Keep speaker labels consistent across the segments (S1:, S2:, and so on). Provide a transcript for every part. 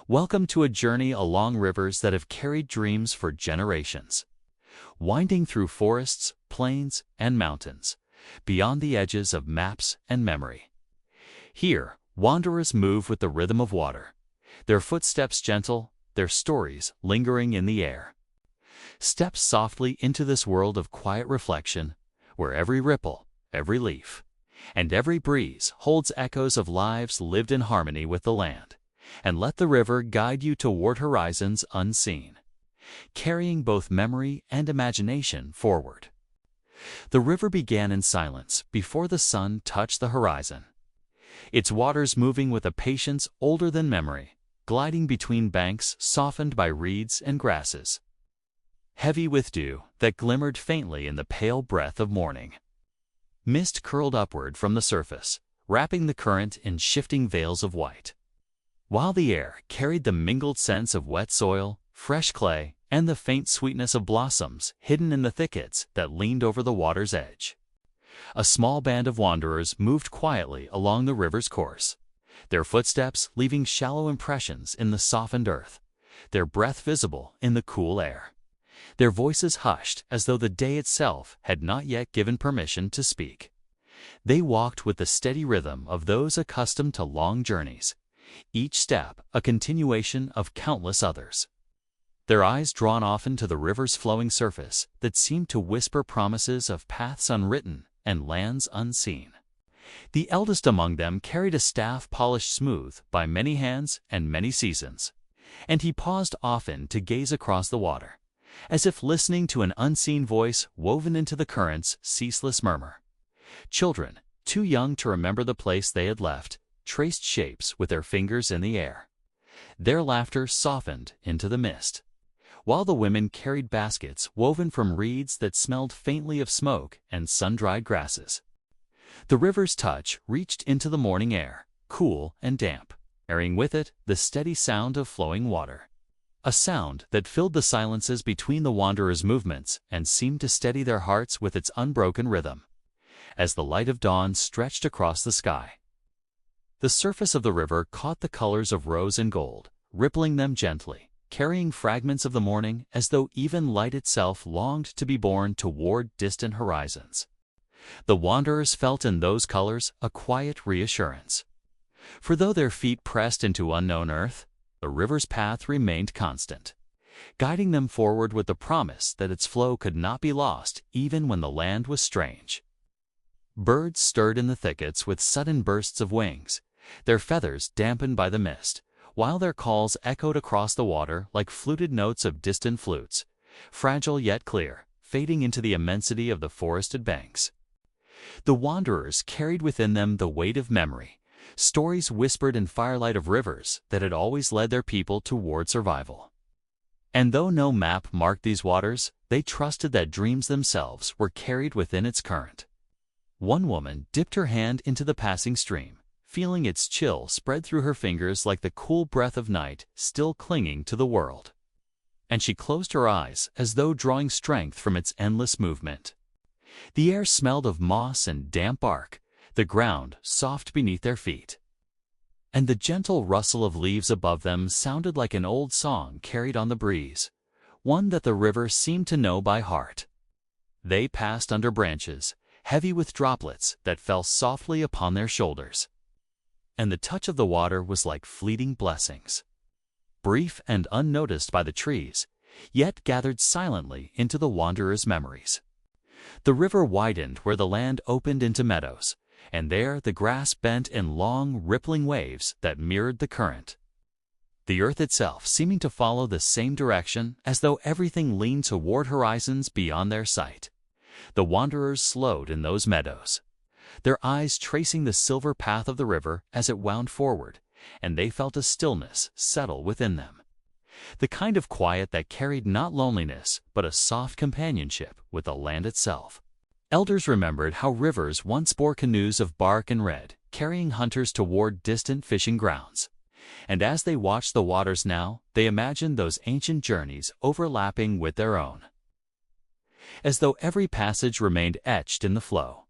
S1: Welcome to a journey along rivers that have carried dreams for generations. Winding through forests, plains, and mountains, beyond the edges of maps and memory. Here, wanderers move with the rhythm of water, their footsteps gentle, their stories lingering in the air. Step softly into this world of quiet reflection, where every ripple, every leaf, and every breeze holds echoes of lives lived in harmony with the land, and let the river guide you toward horizons unseen, carrying both memory and imagination forward. The river began in silence before the sun touched the horizon, its waters moving with a patience older than memory, gliding between banks softened by reeds and grasses, heavy with dew that glimmered faintly in the pale breath of morning. Mist curled upward from the surface, wrapping the current in shifting veils of white, while the air carried the mingled scents of wet soil, fresh clay, and the faint sweetness of blossoms hidden in the thickets that leaned over the water's edge. A small band of wanderers moved quietly along the river's course, their footsteps leaving shallow impressions in the softened earth, their breath visible in the cool air, their voices hushed as though the day itself had not yet given permission to speak. They walked with the steady rhythm of those accustomed to long journeys, each step a continuation of countless others, their eyes drawn often to the river's flowing surface that seemed to whisper promises of paths unwritten and lands unseen. The eldest among them carried a staff polished smooth by many hands and many seasons, and he paused often to gaze across the water, as if listening to an unseen voice woven into the current's ceaseless murmur. Children, too young to remember the place they had left, traced shapes with their fingers in the air. Their laughter softened into the mist, while the women carried baskets woven from reeds that smelled faintly of smoke and sun-dried grasses. The river's touch reached into the morning air, cool and damp, carrying with it the steady sound of flowing water. A sound that filled the silences between the wanderers' movements and seemed to steady their hearts with its unbroken rhythm, as the light of dawn stretched across the sky. The surface of the river caught the colors of rose and gold, rippling them gently, carrying fragments of the morning as though even light itself longed to be borne toward distant horizons. The wanderers felt in those colors a quiet reassurance. For though their feet pressed into unknown earth, the river's path remained constant, guiding them forward with the promise that its flow could not be lost even when the land was strange. Birds stirred in the thickets with sudden bursts of wings, their feathers dampened by the mist, while their calls echoed across the water like fluted notes of distant flutes, fragile yet clear, fading into the immensity of the forested banks. The wanderers carried within them the weight of memory, stories whispered in firelight of rivers that had always led their people toward survival. And though no map marked these waters, they trusted that dreams themselves were carried within its current. One woman dipped her hand into the passing stream, feeling its chill spread through her fingers like the cool breath of night still clinging to the world. And she closed her eyes as though drawing strength from its endless movement. The air smelled of moss and damp bark, the ground soft beneath their feet, and the gentle rustle of leaves above them sounded like an old song carried on the breeze, one that the river seemed to know by heart. They passed under branches, heavy with droplets that fell softly upon their shoulders, and the touch of the water was like fleeting blessings, brief and unnoticed by the trees, yet gathered silently into the wanderers' memories. The river widened where the land opened into meadows, and there the grass bent in long, rippling waves that mirrored the current, the earth itself seeming to follow the same direction as though everything leaned toward horizons beyond their sight. The wanderers slowed in those meadows, their eyes tracing the silver path of the river as it wound forward, and they felt a stillness settle within them, the kind of quiet that carried not loneliness but a soft companionship with the land itself. Elders remembered how rivers once bore canoes of bark and red, carrying hunters toward distant fishing grounds. And as they watched the waters now, they imagined those ancient journeys overlapping with their own, as though every passage remained etched in the flow.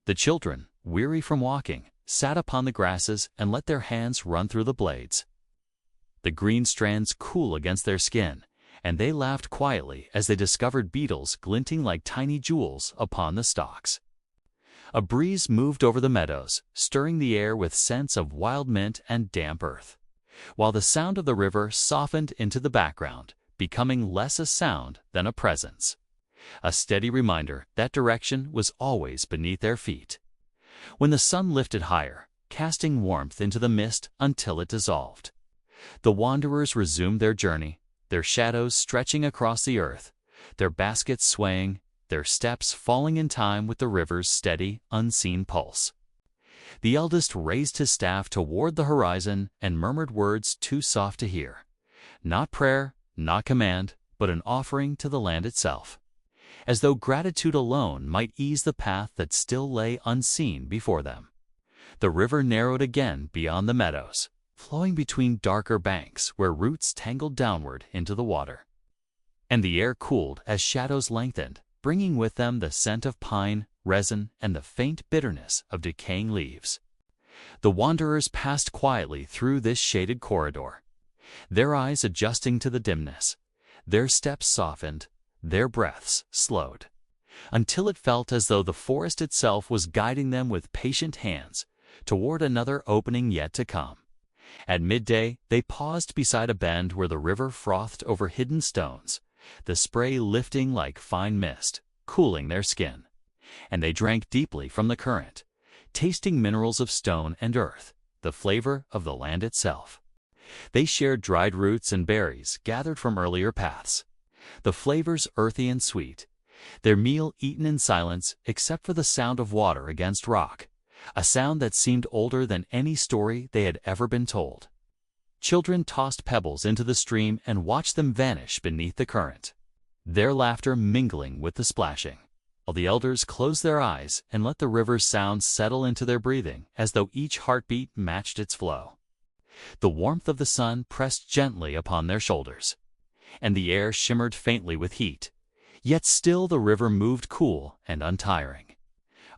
S1: The children, weary from walking, sat upon the grasses and let their hands run through the blades. the green strands cool against their skin, and they laughed quietly as they discovered beetles glinting like tiny jewels upon the stalks. A breeze moved over the meadows, stirring the air with scents of wild mint and damp earth, while the sound of the river softened into the background, becoming less a sound than a presence, a steady reminder that direction was always beneath their feet. When the sun lifted higher, casting warmth into the mist until it dissolved, the wanderers resumed their journey, their shadows stretching across the earth, their baskets swaying, their steps falling in time with the river's steady, unseen pulse. The eldest raised his staff toward the horizon and murmured words too soft to hear. Not prayer, not command, but an offering to the land itself, as though gratitude alone might ease the path that still lay unseen before them. The river narrowed again beyond the meadows, flowing between darker banks where roots tangled downward into the water. And the air cooled as shadows lengthened, bringing with them the scent of pine, resin, and the faint bitterness of decaying leaves. The wanderers passed quietly through this shaded corridor, their eyes adjusting to the dimness, their steps softened, their breaths slowed, until it felt as though the forest itself was guiding them with patient hands toward another opening yet to come. At midday, they paused beside a bend where the river frothed over hidden stones, the spray lifting like fine mist, cooling their skin. And they drank deeply from the current, tasting minerals of stone and earth, the flavor of the land itself. They shared dried roots and berries gathered from earlier paths, the flavors earthy and sweet, their meal eaten in silence except for the sound of water against rock, a sound that seemed older than any story they had ever been told. Children tossed pebbles into the stream and watched them vanish beneath the current, their laughter mingling with the splashing, while the elders closed their eyes and let the river's sounds settle into their breathing as though each heartbeat matched its flow. The warmth of the sun pressed gently upon their shoulders, and the air shimmered faintly with heat, yet still the river moved cool and untiring,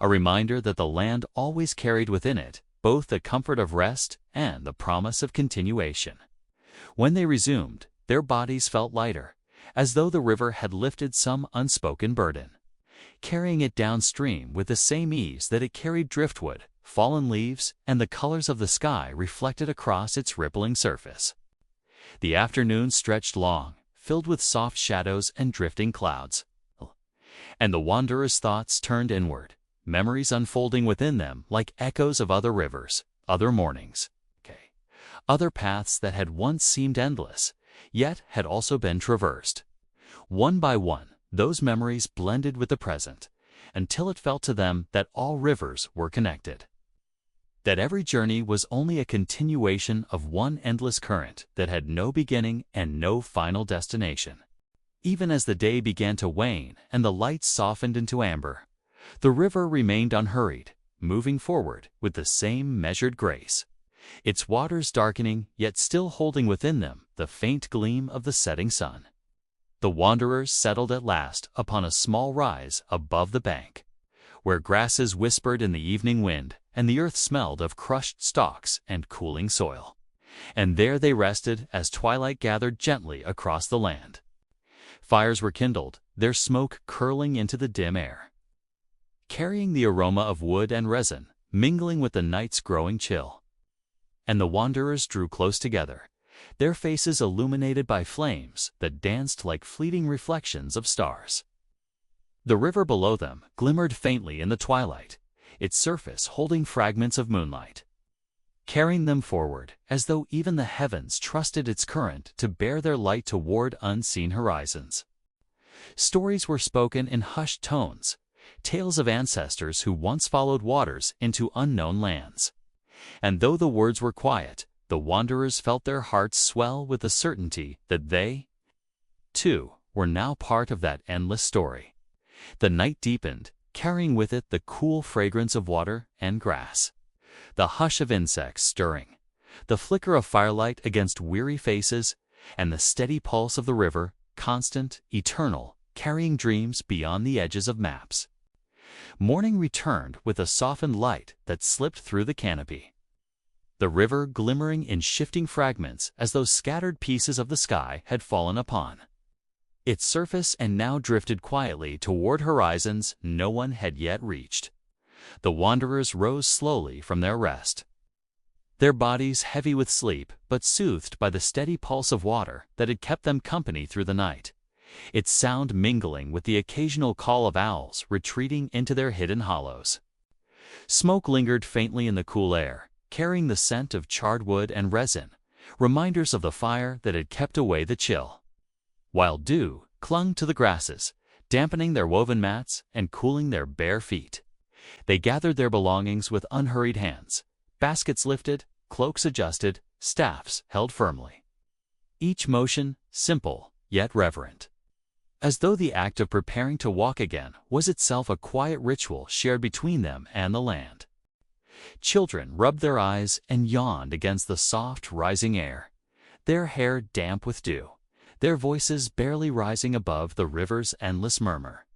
S1: a reminder that the land always carried within it both the comfort of rest and the promise of continuation. When they resumed, their bodies felt lighter, as though the river had lifted some unspoken burden, carrying it downstream with the same ease that it carried driftwood, fallen leaves, and the colors of the sky reflected across its rippling surface. The afternoon stretched long, filled with soft shadows and drifting clouds, and the wanderers' thoughts turned inward, memories unfolding within them like echoes of other rivers, other mornings, other paths that had once seemed endless, yet had also been traversed. One by one, those memories blended with the present, until it felt to them that all rivers were connected, that every journey was only a continuation of one endless current that had no beginning and no final destination. Even as the day began to wane and the lights softened into amber, the river remained unhurried, moving forward with the same measured grace, its waters darkening yet still holding within them the faint gleam of the setting sun. The wanderers settled at last upon a small rise above the bank, where grasses whispered in the evening wind and the earth smelled of crushed stalks and cooling soil. And there they rested as twilight gathered gently across the land. Fires were kindled, their smoke curling into the dim air, carrying the aroma of wood and resin, mingling with the night's growing chill. And the wanderers drew close together, their faces illuminated by flames that danced like fleeting reflections of stars. The river below them glimmered faintly in the twilight, its surface holding fragments of moonlight, carrying them forward as though even the heavens trusted its current to bear their light toward unseen horizons. Stories were spoken in hushed tones, tales of ancestors who once followed waters into unknown lands. And though the words were quiet, the wanderers felt their hearts swell with the certainty that they, too, were now part of that endless story. The night deepened, carrying with it the cool fragrance of water and grass, the hush of insects stirring, the flicker of firelight against weary faces, and the steady pulse of the river, constant, eternal, carrying dreams beyond the edges of maps. Morning returned with a softened light that slipped through the canopy, the river glimmering in shifting fragments as though scattered pieces of the sky had fallen upon its surface and now drifted quietly toward horizons no one had yet reached. The wanderers rose slowly from their rest, their bodies heavy with sleep but soothed by the steady pulse of water that had kept them company through the night, its sound mingling with the occasional call of owls retreating into their hidden hollows. Smoke lingered faintly in the cool air, carrying the scent of charred wood and resin, reminders of the fire that had kept away the chill. While dew clung to the grasses, dampening their woven mats and cooling their bare feet. They gathered their belongings with unhurried hands, baskets lifted, cloaks adjusted, staffs held firmly. Each motion simple yet reverent, as though the act of preparing to walk again was itself a quiet ritual shared between them and the land. Children rubbed their eyes and yawned against the soft, rising air, their hair damp with dew, their voices barely rising above the river's endless murmur.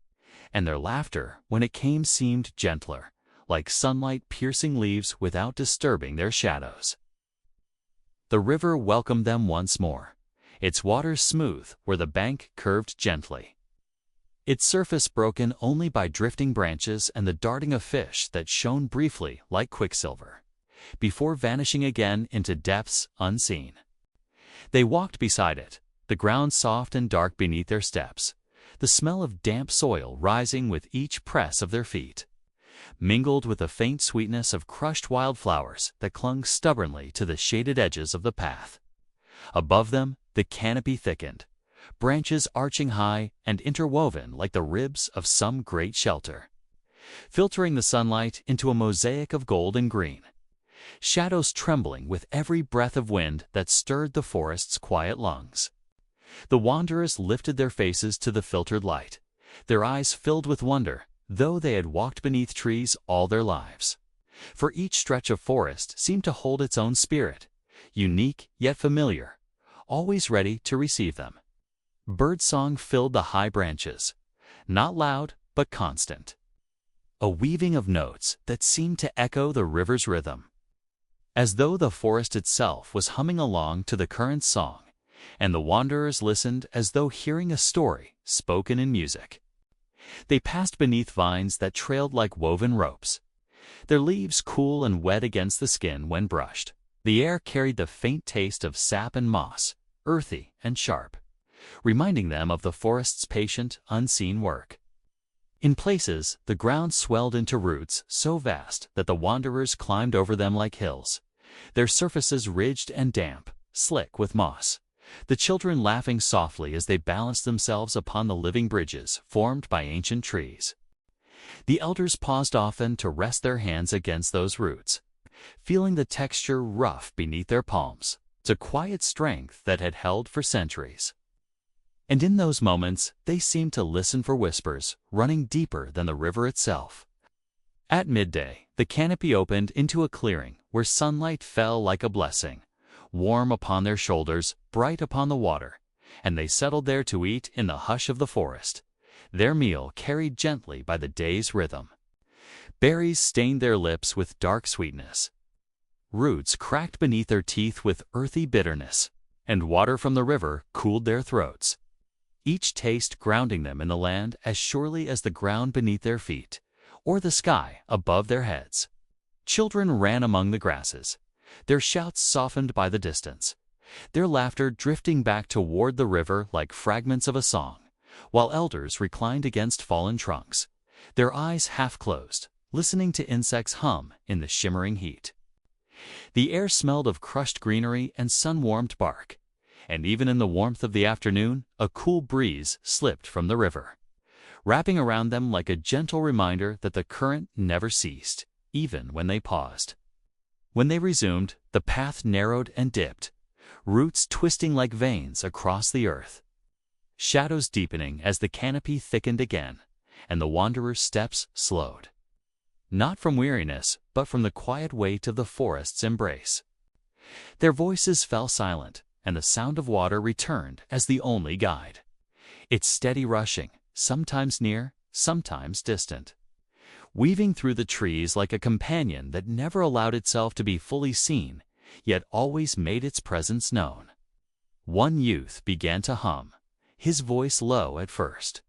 S1: And their laughter, when it came, seemed gentler, like sunlight piercing leaves without disturbing their shadows. The river welcomed them once more, its waters smooth where the bank curved gently, its surface broken only by drifting branches and the darting of fish that shone briefly like quicksilver, before vanishing again into depths unseen. They walked beside it, the ground soft and dark beneath their steps, the smell of damp soil rising with each press of their feet, mingled with the faint sweetness of crushed wildflowers that clung stubbornly to the shaded edges of the path. Above them, the canopy thickened, branches arching high and interwoven like the ribs of some great shelter, filtering the sunlight into a mosaic of gold and green, shadows trembling with every breath of wind that stirred the forest's quiet lungs. The wanderers lifted their faces to the filtered light, their eyes filled with wonder, though they had walked beneath trees all their lives. For each stretch of forest seemed to hold its own spirit, unique yet familiar, always ready to receive them. Birdsong filled the high branches, not loud but constant, a weaving of notes that seemed to echo the river's rhythm, as though the forest itself was humming along to the current's song, and the wanderers listened as though hearing a story spoken in music. They passed beneath vines that trailed like woven ropes, their leaves cool and wet against the skin when brushed. The air carried the faint taste of sap and moss, earthy and sharp, reminding them of the forest's patient, unseen work. In places, the ground swelled into roots so vast that the wanderers climbed over them like hills, their surfaces ridged and damp, slick with moss, the children laughing softly as they balanced themselves upon the living bridges formed by ancient trees. The elders paused often to rest their hands against those roots, feeling the texture rough beneath their palms, to quiet strength that had held for centuries. And in those moments, they seemed to listen for whispers running deeper than the river itself. At midday, the canopy opened into a clearing where sunlight fell like a blessing, warm upon their shoulders, bright upon the water, and they settled there to eat in the hush of the forest, their meal carried gently by the day's rhythm. Berries stained their lips with dark sweetness, roots cracked beneath their teeth with earthy bitterness, and water from the river cooled their throats, each taste grounding them in the land as surely as the ground beneath their feet, or the sky above their heads. Children ran among the grasses, their shouts softened by the distance, their laughter drifting back toward the river like fragments of a song, while elders reclined against fallen trunks, their eyes half closed, listening to insects hum in the shimmering heat. The air smelled of crushed greenery and sun-warmed bark, and even in the warmth of the afternoon, a cool breeze slipped from the river, wrapping around them like a gentle reminder that the current never ceased, even when they paused. When they resumed, the path narrowed and dipped, roots twisting like veins across the earth, shadows deepening as the canopy thickened again, and the wanderers' steps slowed, not from weariness, but from the quiet weight of the forest's embrace. Their voices fell silent, and the sound of water returned as the only guide, its steady rushing, sometimes near, sometimes distant, weaving through the trees like a companion that never allowed itself to be fully seen, yet always made its presence known. One youth began to hum, his voice low at first,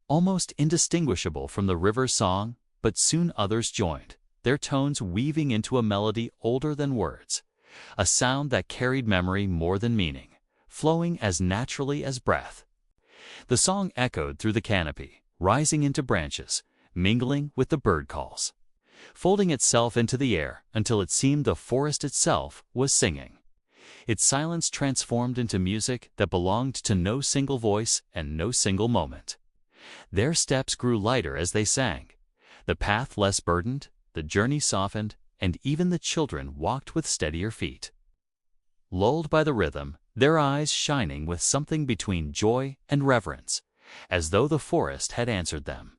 S1: almost indistinguishable from the river's song, but soon others joined, their tones weaving into a melody older than words, a sound that carried memory more than meaning, flowing as naturally as breath. The song echoed through the canopy, rising into branches, mingling with the bird calls, folding itself into the air until it seemed the forest itself was singing. Its silence transformed into music that belonged to no single voice and no single moment. Their steps grew lighter as they sang, the path less burdened, the journey softened, and even the children walked with steadier feet. Lulled by the rhythm, their eyes shining with something between joy and reverence, as though the forest had answered them.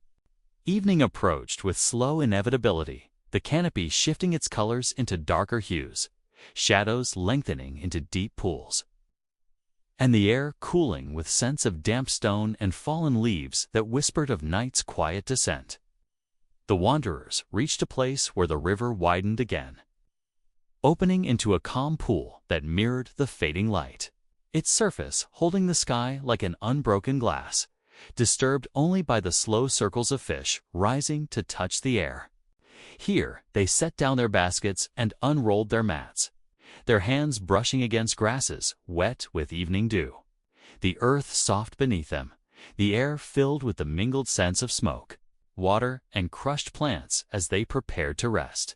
S1: Evening approached with slow inevitability, the canopy shifting its colors into darker hues, shadows lengthening into deep pools, and the air cooling with scents of damp stone and fallen leaves that whispered of night's quiet descent. The wanderers reached a place where the river widened again, opening into a calm pool that mirrored the fading light, its surface holding the sky like an unbroken glass, disturbed only by the slow circles of fish rising to touch the air. Here they set down their baskets and unrolled their mats, their hands brushing against grasses wet with evening dew, the earth soft beneath them, the air filled with the mingled scents of smoke, water, and crushed plants as they prepared to rest.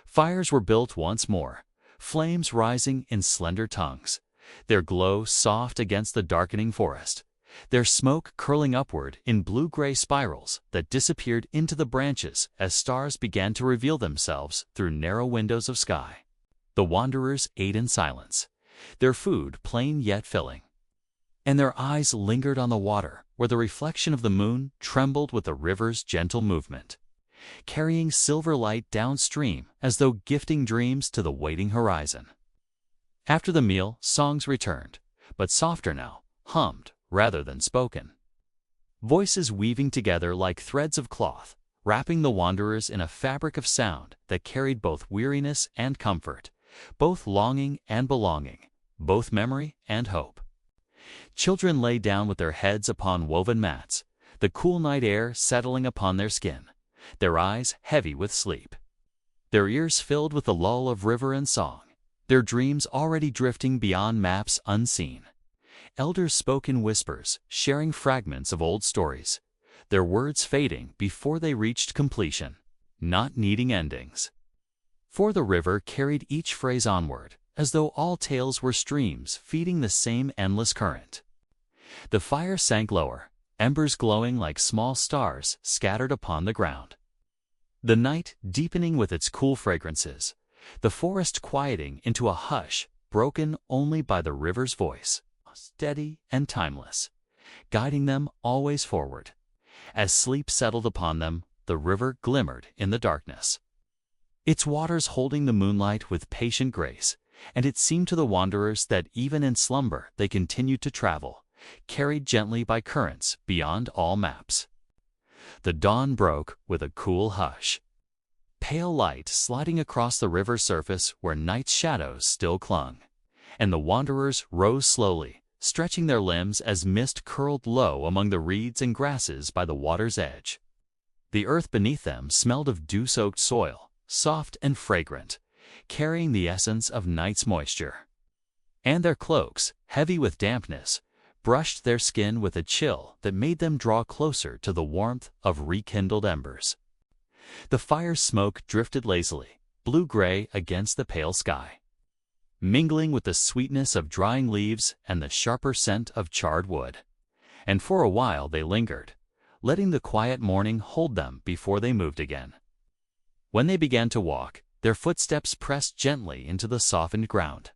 S1: Fires were built once more, flames rising in slender tongues, their glow soft against the darkening forest, their smoke curling upward in blue-gray spirals that disappeared into the branches as stars began to reveal themselves through narrow windows of sky. The wanderers ate in silence, their food plain yet filling, and their eyes lingered on the water where the reflection of the moon trembled with the river's gentle movement, carrying silver light downstream as though gifting dreams to the waiting horizon. After the meal, songs returned, but softer now, hummed rather than spoken, voices weaving together like threads of cloth, wrapping the wanderers in a fabric of sound that carried both weariness and comfort, both longing and belonging, both memory and hope. Children lay down with their heads upon woven mats, the cool night air settling upon their skin, their eyes heavy with sleep, their ears filled with the lull of river and song, their dreams already drifting beyond maps unseen. Elders spoke in whispers, sharing fragments of old stories, their words fading before they reached completion, not needing endings. For the river carried each phrase onward, as though all tales were streams feeding the same endless current. The fire sank lower, embers glowing like small stars scattered upon the ground. The night deepening with its cool fragrances, the forest quieting into a hush broken only by the river's voice, steady and timeless, guiding them always forward. As sleep settled upon them, the river glimmered in the darkness, its waters holding the moonlight with patient grace, and it seemed to the wanderers that even in slumber they continued to travel, carried gently by currents beyond all maps. The dawn broke with a cool hush, pale light sliding across the river's surface where night's shadows still clung, and the wanderers rose slowly, stretching their limbs as mist curled low among the reeds and grasses by the water's edge. The earth beneath them smelled of dew-soaked soil, soft and fragrant, carrying the essence of night's moisture. And their cloaks, heavy with dampness, brushed their skin with a chill that made them draw closer to the warmth of rekindled embers. The fire's smoke drifted lazily, blue-gray against the pale sky, mingling with the sweetness of drying leaves and the sharper scent of charred wood. And for a while they lingered, letting the quiet morning hold them before they moved again. When they began to walk, their footsteps pressed gently into the softened ground,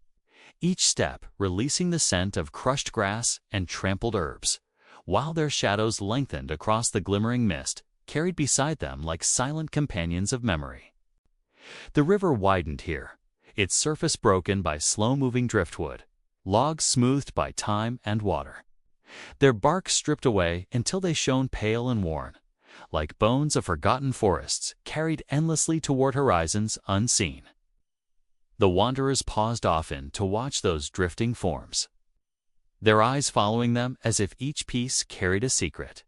S1: each step releasing the scent of crushed grass and trampled herbs, while their shadows lengthened across the glimmering mist, carried beside them like silent companions of memory. The river widened here, its surface broken by slow-moving driftwood, logs smoothed by time and water, their bark stripped away until they shone pale and worn, like bones of forgotten forests carried endlessly toward horizons unseen. The wanderers paused often to watch those drifting forms, their eyes following them as if each piece carried a secret.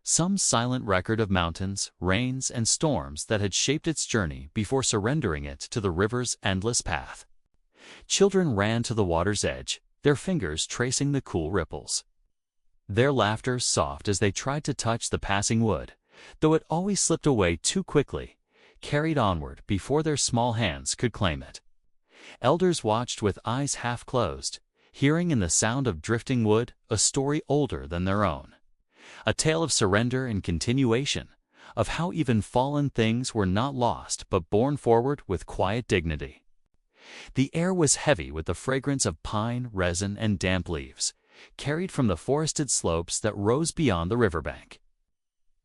S1: Some silent record of mountains, rains, and storms that had shaped its journey before surrendering it to the river's endless path. Children ran to the water's edge, their fingers tracing the cool ripples. Their laughter soft as they tried to touch the passing wood, though it always slipped away too quickly, carried onward before their small hands could claim it. Elders watched with eyes half closed, hearing in the sound of drifting wood a story older than their own. A tale of surrender and continuation, of how even fallen things were not lost but borne forward with quiet dignity. The air was heavy with the fragrance of pine, resin, and damp leaves, carried from the forested slopes that rose beyond the riverbank.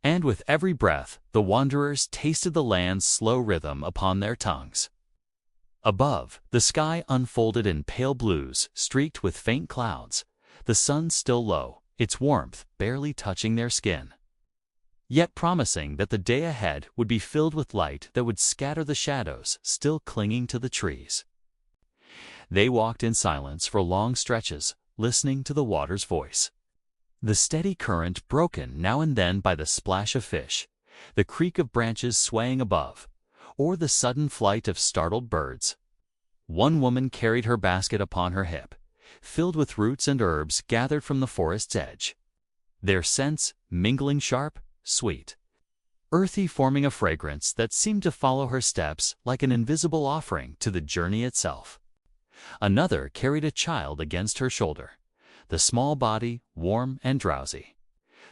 S1: And with every breath, the wanderers tasted the land's slow rhythm upon their tongues. Above, the sky unfolded in pale blues streaked with faint clouds, the sun still low, its warmth barely touching their skin, yet promising that the day ahead would be filled with light that would scatter the shadows still clinging to the trees. They walked in silence for long stretches, listening to the water's voice. The steady current broken now and then by the splash of fish, the creak of branches swaying above, or the sudden flight of startled birds. One woman carried her basket upon her hip, filled with roots and herbs gathered from the forest's edge, their scents mingling sharp, sweet, earthy, forming a fragrance that seemed to follow her steps like an invisible offering to the journey itself. Another carried a child against her shoulder, the small body warm and drowsy,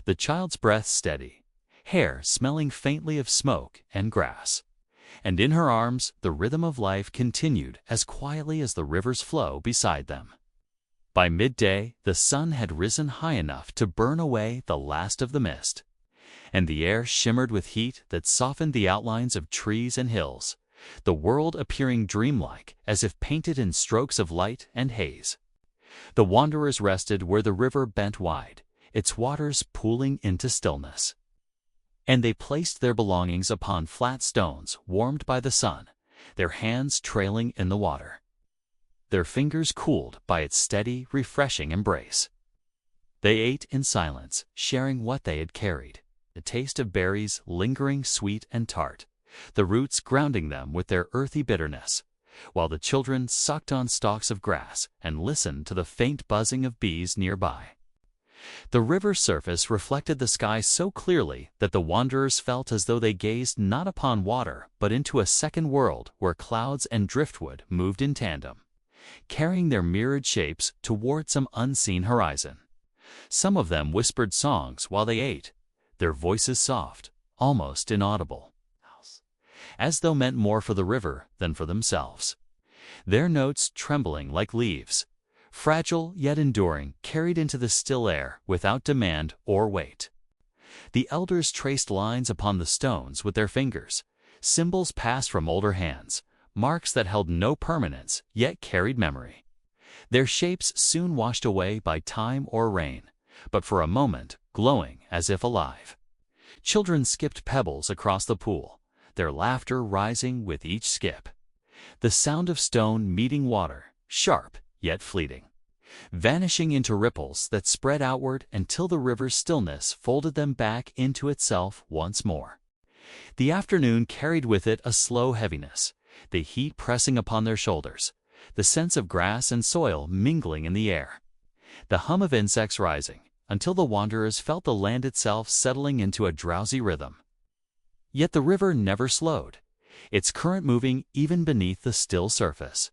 S1: the child's breath steady, hair smelling faintly of smoke and grass. And in her arms the rhythm of life continued as quietly as the river's flow beside them. By midday the sun had risen high enough to burn away the last of the mist, and the air shimmered with heat that softened the outlines of trees and hills, the world appearing dreamlike as if painted in strokes of light and haze. The wanderers rested where the river bent wide, its waters pooling into stillness. And they placed their belongings upon flat stones warmed by the sun, their hands trailing in the water, their fingers cooled by its steady, refreshing embrace. They ate in silence, sharing what they had carried, the taste of berries lingering sweet and tart, the roots grounding them with their earthy bitterness, while the children sucked on stalks of grass and listened to the faint buzzing of bees nearby. The river's surface reflected the sky so clearly that the wanderers felt as though they gazed not upon water but into a second world where clouds and driftwood moved in tandem, carrying their mirrored shapes toward some unseen horizon. Some of them whispered songs while they ate, their voices soft, almost inaudible, as though meant more for the river than for themselves. Their notes trembling like leaves, fragile yet enduring, carried into the still air without demand or weight. The elders traced lines upon the stones with their fingers, symbols passed from older hands, marks that held no permanence yet carried memory. Their shapes soon washed away by time or rain, but for a moment glowing as if alive. Children skipped pebbles across the pool, their laughter rising with each skip. The sound of stone meeting water, sharp yet fleeting, vanishing into ripples that spread outward until the river's stillness folded them back into itself once more. The afternoon carried with it a slow heaviness, the heat pressing upon their shoulders, the sense of grass and soil mingling in the air, the hum of insects rising, until the wanderers felt the land itself settling into a drowsy rhythm. Yet the river never slowed, its current moving even beneath the still surface,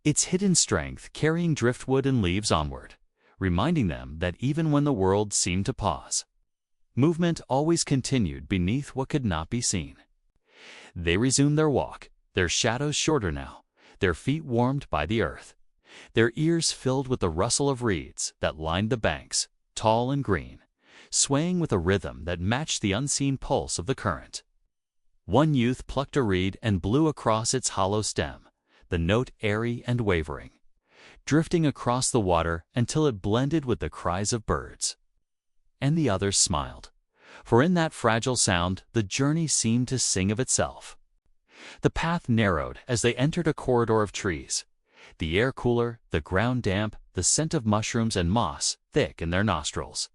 S1: its hidden strength carrying driftwood and leaves onward, reminding them that even when the world seemed to pause, movement always continued beneath what could not be seen. They resumed their walk, their shadows shorter now, their feet warmed by the earth, their ears filled with the rustle of reeds that lined the banks, tall and green, swaying with a rhythm that matched the unseen pulse of the current. One youth plucked a reed and blew across its hollow stem, the note airy and wavering, drifting across the water until it blended with the cries of birds. And the others smiled, for in that fragile sound the journey seemed to sing of itself. The path narrowed as they entered a corridor of trees. The air cooler, the ground damp, the scent of mushrooms and moss thick in their nostrils.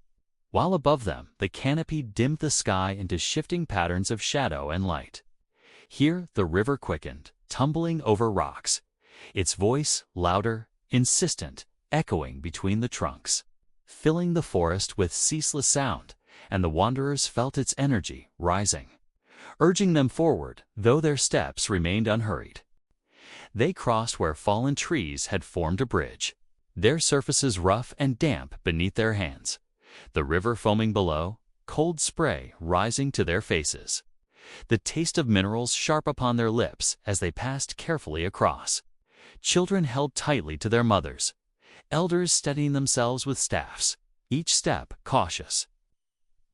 S1: While above them, the canopy dimmed the sky into shifting patterns of shadow and light. Here, the river quickened, tumbling over rocks, its voice louder, insistent, echoing between the trunks, filling the forest with ceaseless sound, and the wanderers felt its energy rising, urging them forward, though their steps remained unhurried. They crossed where fallen trees had formed a bridge, their surfaces rough and damp beneath their hands, the river foaming below, cold spray rising to their faces, the taste of minerals sharp upon their lips as they passed carefully across. Children held tightly to their mothers, elders steadying themselves with staffs, each step cautious.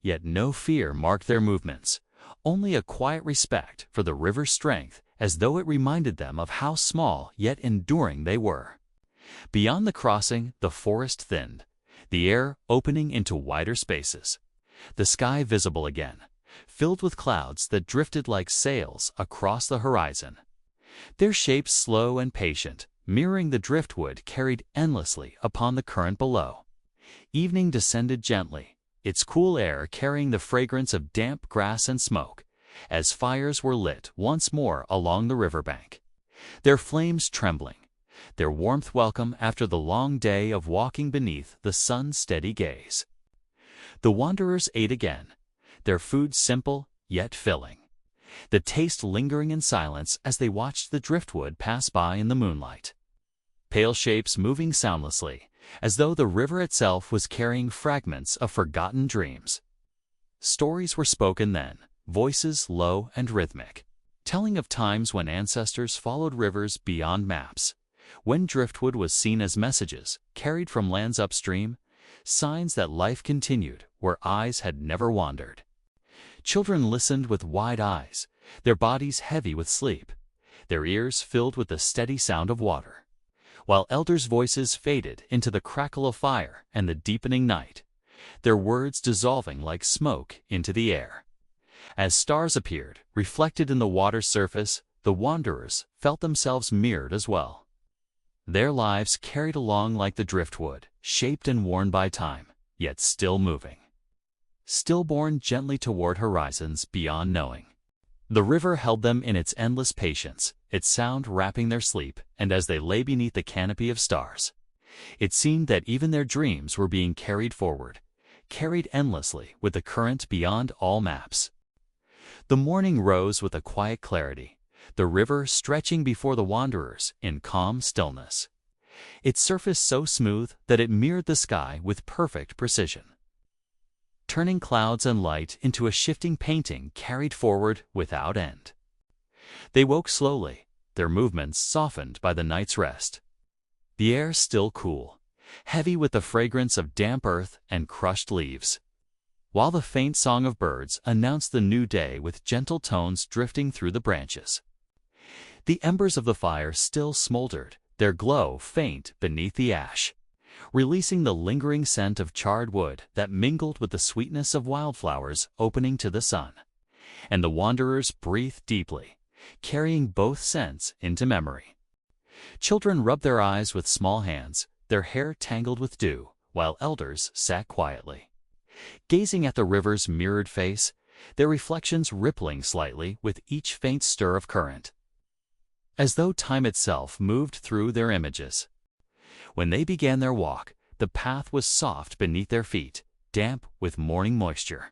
S1: Yet no fear marked their movements, only a quiet respect for the river's strength, as though it reminded them of how small yet enduring they were. Beyond the crossing, the forest thinned, the air opening into wider spaces, the sky visible again, filled with clouds that drifted like sails across the horizon. Their shapes slow and patient, mirroring the driftwood carried endlessly upon the current below. Evening descended gently, its cool air carrying the fragrance of damp grass and smoke, as fires were lit once more along the riverbank, their flames trembling, their warmth welcome after the long day of walking beneath the sun's steady gaze. The wanderers ate again, their food simple yet filling, the taste lingering in silence as they watched the driftwood pass by in the moonlight. Pale shapes moving soundlessly, as though the river itself was carrying fragments of forgotten dreams. Stories were spoken then, voices low and rhythmic, telling of times when ancestors followed rivers beyond maps, when driftwood was seen as messages carried from lands upstream, signs that life continued where eyes had never wandered. Children listened with wide eyes, their bodies heavy with sleep, their ears filled with the steady sound of water, while elders' voices faded into the crackle of fire and the deepening night, their words dissolving like smoke into the air. As stars appeared, reflected in the water's surface, the wanderers felt themselves mirrored as well. Their lives carried along like the driftwood, shaped and worn by time, yet still moving, still borne gently toward horizons beyond knowing. The river held them in its endless patience, its sound wrapping their sleep, and as they lay beneath the canopy of stars, it seemed that even their dreams were being carried forward, carried endlessly with the current beyond all maps. The morning rose with a quiet clarity, the river stretching before the wanderers in calm stillness, its surface so smooth that it mirrored the sky with perfect precision, turning clouds and light into a shifting painting carried forward without end. They woke slowly, their movements softened by the night's rest. The air still cool, heavy with the fragrance of damp earth and crushed leaves, while the faint song of birds announced the new day with gentle tones drifting through the branches. The embers of the fire still smoldered, their glow faint beneath the ash, releasing the lingering scent of charred wood that mingled with the sweetness of wildflowers opening to the sun. And the wanderers breathed deeply, carrying both scents into memory. Children rubbed their eyes with small hands, their hair tangled with dew, while elders sat quietly, gazing at the river's mirrored face, their reflections rippling slightly with each faint stir of current, as though time itself moved through their images. When they began their walk, the path was soft beneath their feet, damp with morning moisture,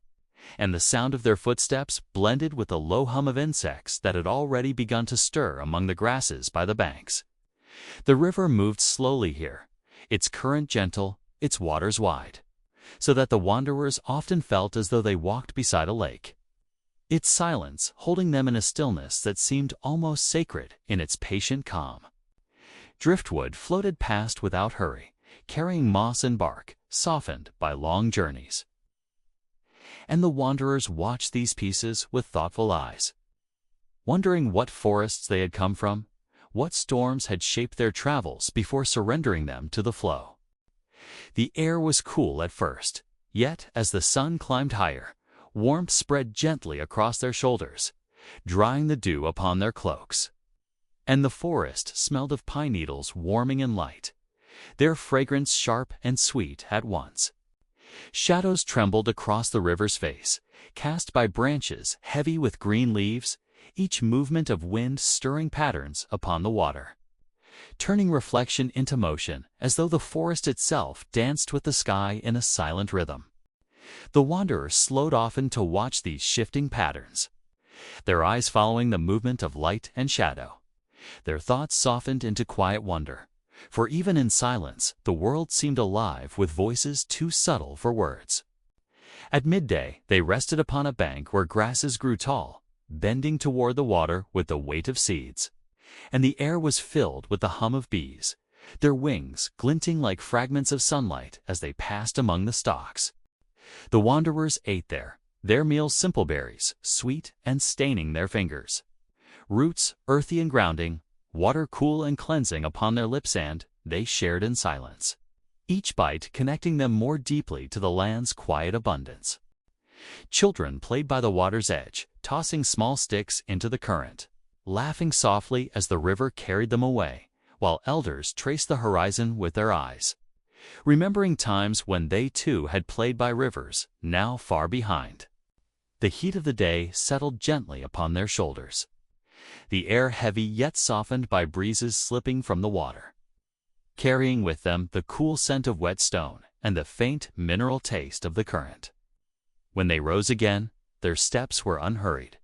S1: and the sound of their footsteps blended with the low hum of insects that had already begun to stir among the grasses by the banks. The river moved slowly here, its current gentle, its waters wide, so that the wanderers often felt as though they walked beside a lake, its silence holding them in a stillness that seemed almost sacred in its patient calm. Driftwood floated past without hurry, carrying moss and bark, softened by long journeys. And the wanderers watched these pieces with thoughtful eyes, wondering what forests they had come from, what storms had shaped their travels before surrendering them to the flow. The air was cool at first, yet as the sun climbed higher, warmth spread gently across their shoulders, drying the dew upon their cloaks. And the forest smelled of pine needles warming and light, their fragrance sharp and sweet at once. Shadows trembled across the river's face, cast by branches heavy with green leaves, each movement of wind stirring patterns upon the water, turning reflection into motion as though the forest itself danced with the sky in a silent rhythm. The wanderers slowed often to watch these shifting patterns, their eyes following the movement of light and shadow. Their thoughts softened into quiet wonder, for even in silence the world seemed alive with voices too subtle for words. At midday they rested upon a bank where grasses grew tall, bending toward the water with the weight of seeds, and the air was filled with the hum of bees, their wings glinting like fragments of sunlight as they passed among the stalks. The wanderers ate there, their meal simple berries, sweet and staining their fingers, roots earthy and grounding, water cool and cleansing upon their lips, and they shared in silence, each bite connecting them more deeply to the land's quiet abundance. Children played by the water's edge, tossing small sticks into the current, laughing softly as the river carried them away, while elders traced the horizon with their eyes, remembering times when they too had played by rivers, now far behind. The heat of the day settled gently upon their shoulders, the air heavy yet softened by breezes slipping from the water, carrying with them the cool scent of wet stone and the faint mineral taste of the current. When they rose again, their steps were unhurried,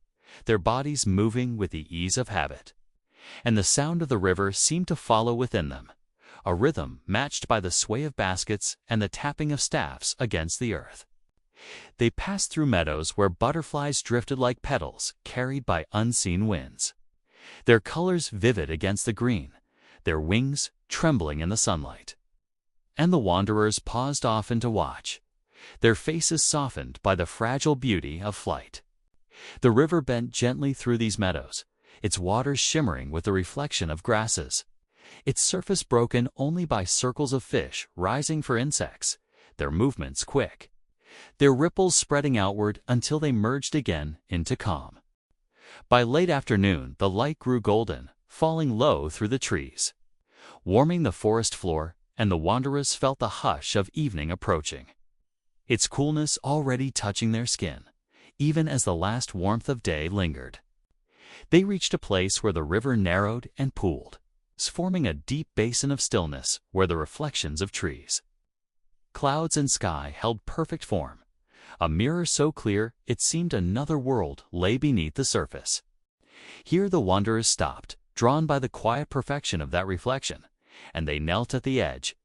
S1: their bodies moving with the ease of habit, and the sound of the river seemed to follow within them, a rhythm matched by the sway of baskets and the tapping of staffs against the earth. They passed through meadows where butterflies drifted like petals carried by unseen winds, their colors vivid against the green, their wings trembling in the sunlight. And the wanderers paused often to watch, their faces softened by the fragile beauty of flight. The river bent gently through these meadows, its waters shimmering with the reflection of grasses, its surface broken only by circles of fish rising for insects, their movements quick, their ripples spreading outward until they merged again into calm. By late afternoon the light grew golden, falling low through the trees, warming the forest floor, and the wanderers felt the hush of evening approaching, its coolness already touching their skin, even as the last warmth of day lingered. They reached a place where the river narrowed and pooled, forming a deep basin of stillness where the reflections of trees, clouds and sky held perfect form, a mirror so clear it seemed another world lay beneath the surface. Here the wanderers stopped, drawn by the quiet perfection of that reflection, and they knelt at the edge,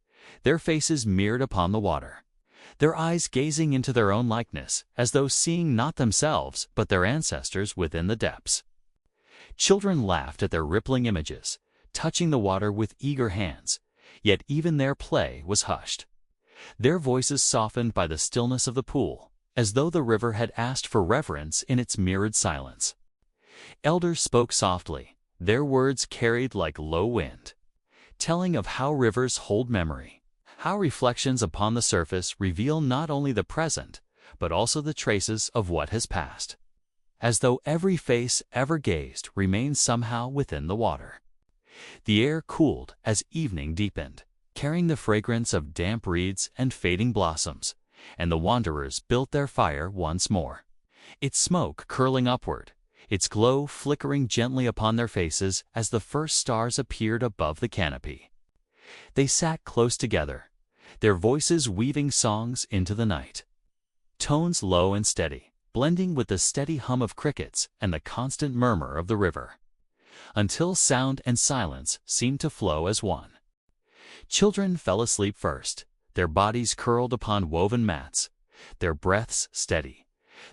S1: their faces mirrored upon the water, their eyes gazing into their own likeness, as though seeing not themselves but their ancestors within the depths. Children laughed at their rippling images, touching the water with eager hands, yet even their play was hushed, their voices softened by the stillness of the pool, as though the river had asked for reverence in its mirrored silence. Elders spoke softly, their words carried like low wind, telling of how rivers hold memory, how reflections upon the surface reveal not only the present, but also the traces of what has passed, as though every face ever gazed remained somehow within the water. The air cooled as evening deepened, carrying the fragrance of damp reeds and fading blossoms, and the wanderers built their fire once more, its smoke curling upward, its glow flickering gently upon their faces as the first stars appeared above the canopy. They sat close together, their voices weaving songs into the night, tones low and steady, blending with the steady hum of crickets and the constant murmur of the river, until sound and silence seemed to flow as one. Children fell asleep first, their bodies curled upon woven mats, their breaths steady,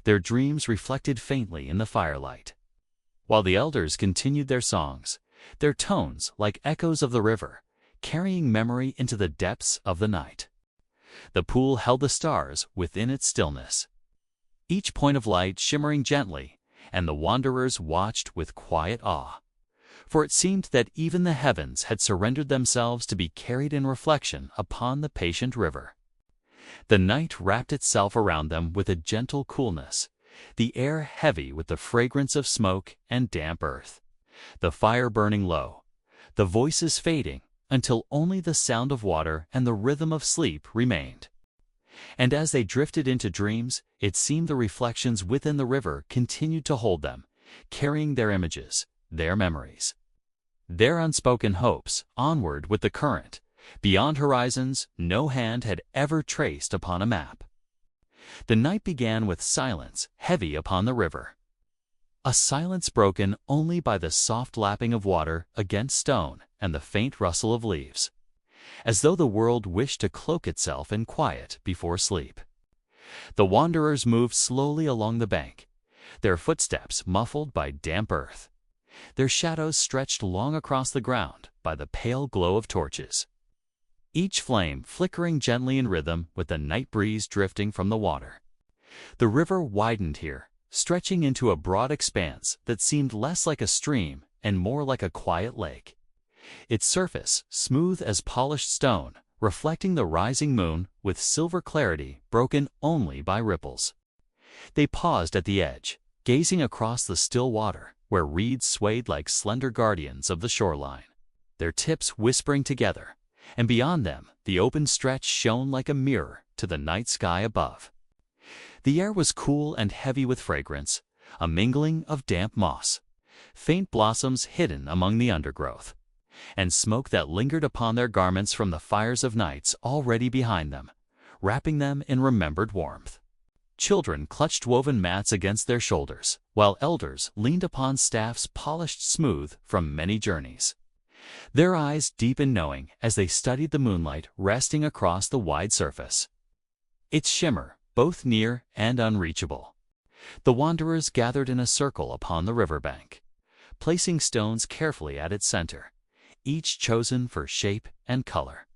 S1: their dreams reflected faintly in the firelight, while the elders continued their songs, their tones like echoes of the river, carrying memory into the depths of the night. The pool held the stars within its stillness, each point of light shimmering gently, and the wanderers watched with quiet awe, for it seemed that even the heavens had surrendered themselves to be carried in reflection upon the patient river. The night wrapped itself around them with a gentle coolness, the air heavy with the fragrance of smoke and damp earth, the fire burning low, the voices fading until only the sound of water and the rhythm of sleep remained. And as they drifted into dreams, it seemed the reflections within the river continued to hold them, carrying their images, their memories, their unspoken hopes onward with the current, beyond horizons no hand had ever traced upon a map. The night began with silence heavy upon the river. A silence broken only by the soft lapping of water against stone and the faint rustle of leaves, as though the world wished to cloak itself in quiet before sleep. The wanderers moved slowly along the bank, their footsteps muffled by damp earth, their shadows stretched long across the ground by the pale glow of torches, each flame flickering gently in rhythm with the night breeze drifting from the water. The river widened here, stretching into a broad expanse that seemed less like a stream and more like a quiet lake, its surface smooth as polished stone, reflecting the rising moon with silver clarity broken only by ripples. They paused at the edge, gazing across the still water, where reeds swayed like slender guardians of the shoreline, their tips whispering together, and beyond them the open stretch shone like a mirror to the night sky above. The air was cool and heavy with fragrance, a mingling of damp moss, faint blossoms hidden among the undergrowth, and smoke that lingered upon their garments from the fires of nights already behind them, wrapping them in remembered warmth. Children clutched woven mats against their shoulders, while elders leaned upon staffs polished smooth from many journeys, their eyes deep in knowing as they studied the moonlight resting across the wide surface, its shimmer both near and unreachable. The wanderers gathered in a circle upon the riverbank, placing stones carefully at its center, each chosen for shape and color.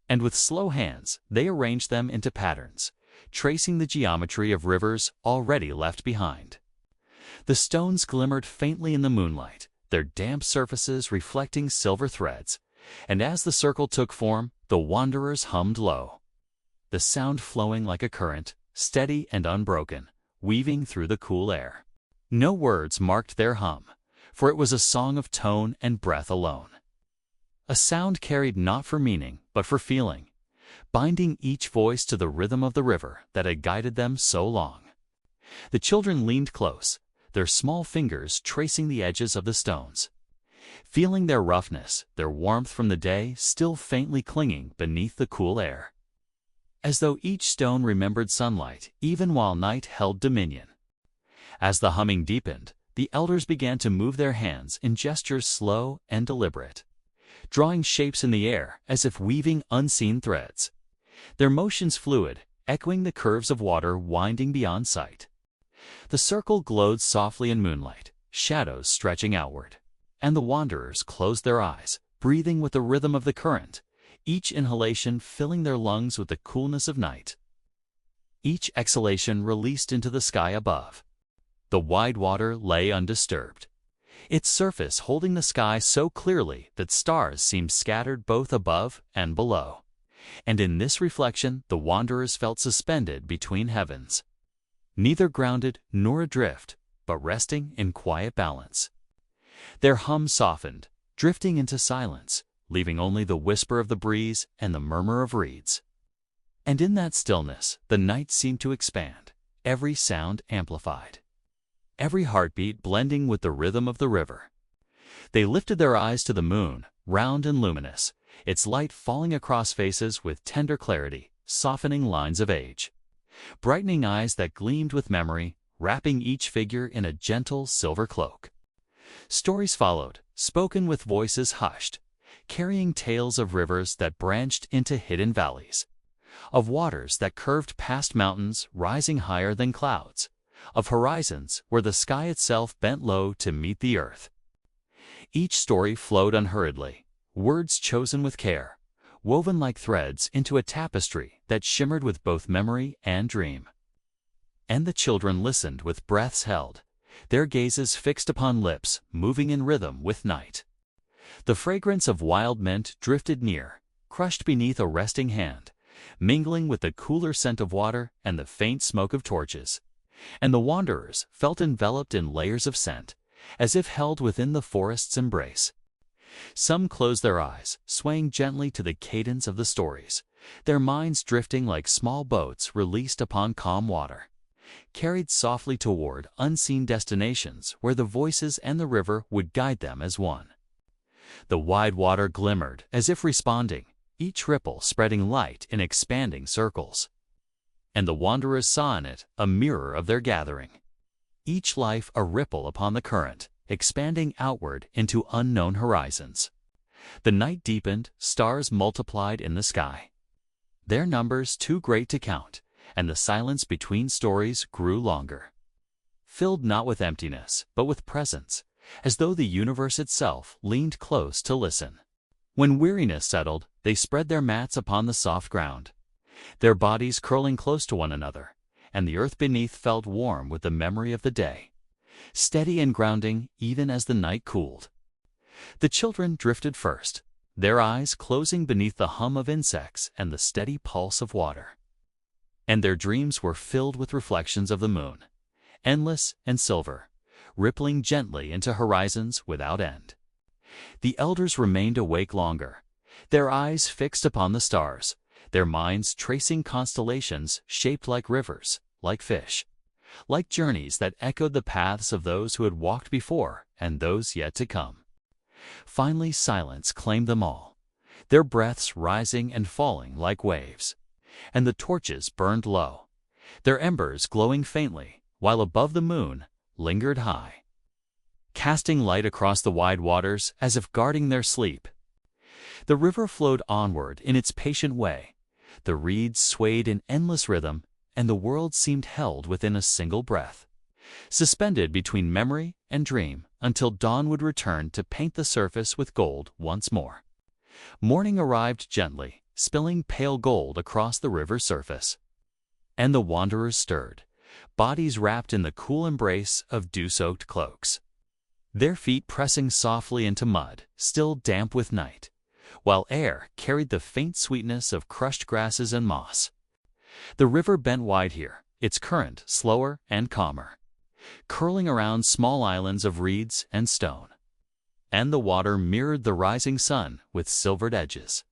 S1: And with slow hands they arranged them into patterns, tracing the geometry of rivers already left behind. The stones glimmered faintly in the moonlight, their damp surfaces reflecting silver threads, and as the circle took form, the wanderers hummed low, the sound flowing like a current, steady and unbroken, weaving through the cool air. No words marked their hum, for it was a song of tone and breath alone. A sound carried not for meaning, but for feeling, binding each voice to the rhythm of the river that had guided them so long. The children leaned close, their small fingers tracing the edges of the stones, feeling their roughness, their warmth from the day still faintly clinging beneath the cool air, as though each stone remembered sunlight even while night held dominion. As the humming deepened, the elders began to move their hands in gestures slow and deliberate, drawing shapes in the air as if weaving unseen threads, their motions fluid, echoing the curves of water winding beyond sight. The circle glowed softly in moonlight, shadows stretching outward, and the wanderers closed their eyes, breathing with the rhythm of the current, each inhalation filling their lungs with the coolness of night, each exhalation released into the sky above. The wide water lay undisturbed, its surface holding the sky so clearly that stars seemed scattered both above and below. And in this reflection the wanderers felt suspended between heavens, neither grounded nor adrift, but resting in quiet balance. Their hum softened, drifting into silence, leaving only the whisper of the breeze and the murmur of reeds. And in that stillness the night seemed to expand, every sound amplified, every heartbeat blending with the rhythm of the river. They lifted their eyes to the moon, round and luminous, its light falling across faces with tender clarity, softening lines of age, brightening eyes that gleamed with memory, wrapping each figure in a gentle silver cloak. Stories followed, spoken with voices hushed, carrying tales of rivers that branched into hidden valleys, of waters that curved past mountains rising higher than clouds, of horizons where the sky itself bent low to meet the earth. Each story flowed unhurriedly, words chosen with care, woven like threads into a tapestry that shimmered with both memory and dream. And the children listened with breaths held, their gazes fixed upon lips moving in rhythm with night. The fragrance of wild mint drifted near, crushed beneath a resting hand, mingling with the cooler scent of water and the faint smoke of torches, and the wanderers felt enveloped in layers of scent, as if held within the forest's embrace. Some closed their eyes, swaying gently to the cadence of the stories, their minds drifting like small boats released upon calm water, carried softly toward unseen destinations where the voices and the river would guide them as one. The wide water glimmered as if responding, each ripple spreading light in expanding circles. And the wanderers saw in it a mirror of their gathering, each life a ripple upon the current, expanding outward into unknown horizons. The night deepened, stars multiplied in the sky, their numbers too great to count, and the silence between stories grew longer, filled not with emptiness, but with presence, as though the universe itself leaned close to listen. When weariness settled, they spread their mats upon the soft ground, their bodies curling close to one another, and the earth beneath felt warm with the memory of the day, steady and grounding even as the night cooled. The children drifted first, their eyes closing beneath the hum of insects and the steady pulse of water. And their dreams were filled with reflections of the moon, endless and silver, rippling gently into horizons without end. The elders remained awake longer, their eyes fixed upon the stars, their minds tracing constellations shaped like rivers, like fish, like journeys that echoed the paths of those who had walked before and those yet to come. Finally silence claimed them all, their breaths rising and falling like waves, and the torches burned low, their embers glowing faintly, while above the moon lingered high, casting light across the wide waters as if guarding their sleep. The river flowed onward in its patient way, the reeds swayed in endless rhythm, and the world seemed held within a single breath, suspended between memory and dream until dawn would return to paint the surface with gold once more. Morning arrived gently, spilling pale gold across the river's surface, and the wanderers stirred, bodies wrapped in the cool embrace of dew-soaked cloaks, their feet pressing softly into mud, still damp with night, while air carried the faint sweetness of crushed grasses and moss. The river bent wide here, its current slower and calmer, curling around small islands of reeds and stone, and the water mirrored the rising sun with silvered edges,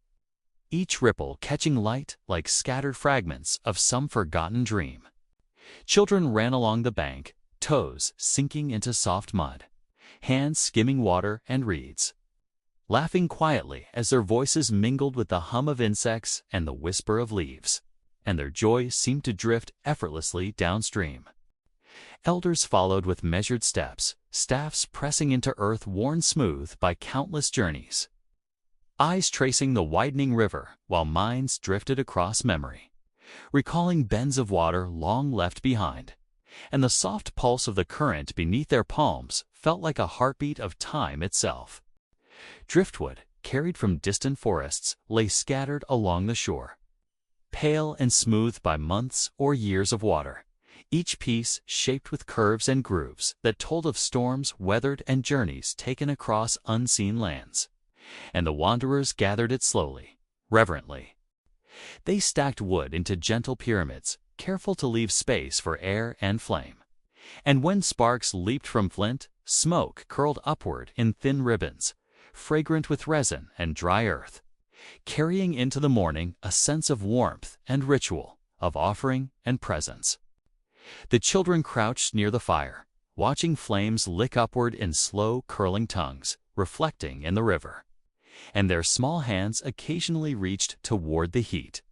S1: each ripple catching light like scattered fragments of some forgotten dream. Children ran along the bank, toes sinking into soft mud, hands skimming water and reeds, laughing quietly as their voices mingled with the hum of insects and the whisper of leaves, and their joy seemed to drift effortlessly downstream. Elders followed with measured steps, staffs pressing into earth worn smooth by countless journeys, eyes tracing the widening river while minds drifted across memory, recalling bends of water long left behind, and the soft pulse of the current beneath their palms felt like a heartbeat of time itself. Driftwood, carried from distant forests, lay scattered along the shore, pale and smoothed by months or years of water, each piece shaped with curves and grooves that told of storms weathered and journeys taken across unseen lands. And the wanderers gathered it slowly, reverently. They stacked wood into gentle pyramids, careful to leave space for air and flame. And when sparks leaped from flint, smoke curled upward in thin ribbons, fragrant with resin and dry earth, carrying into the morning a sense of warmth and ritual, of offering and presence. The children crouched near the fire, watching flames lick upward in slow, curling tongues, reflecting in the river, and their small hands occasionally reached toward the heat,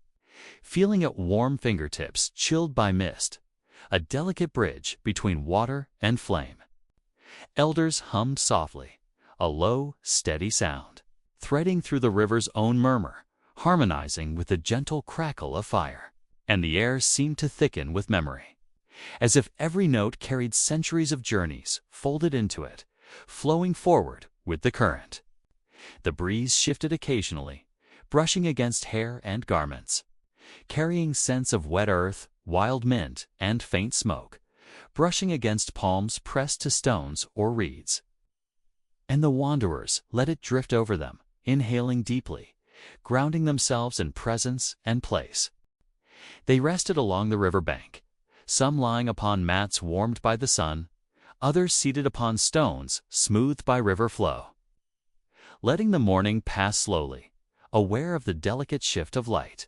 S1: feeling at warm fingertips chilled by mist, a delicate bridge between water and flame. Elders hummed softly, a low, steady sound, threading through the river's own murmur, harmonizing with the gentle crackle of fire, and the air seemed to thicken with memory, as if every note carried centuries of journeys folded into it, flowing forward with the current. The breeze shifted occasionally, brushing against hair and garments, carrying scents of wet earth, wild mint, and faint smoke, brushing against palms pressed to stones or reeds. And the wanderers let it drift over them, inhaling deeply, grounding themselves in presence and place. They rested along the river bank, some lying upon mats warmed by the sun, others seated upon stones smoothed by river flow. Letting the morning pass slowly, aware of the delicate shift of light,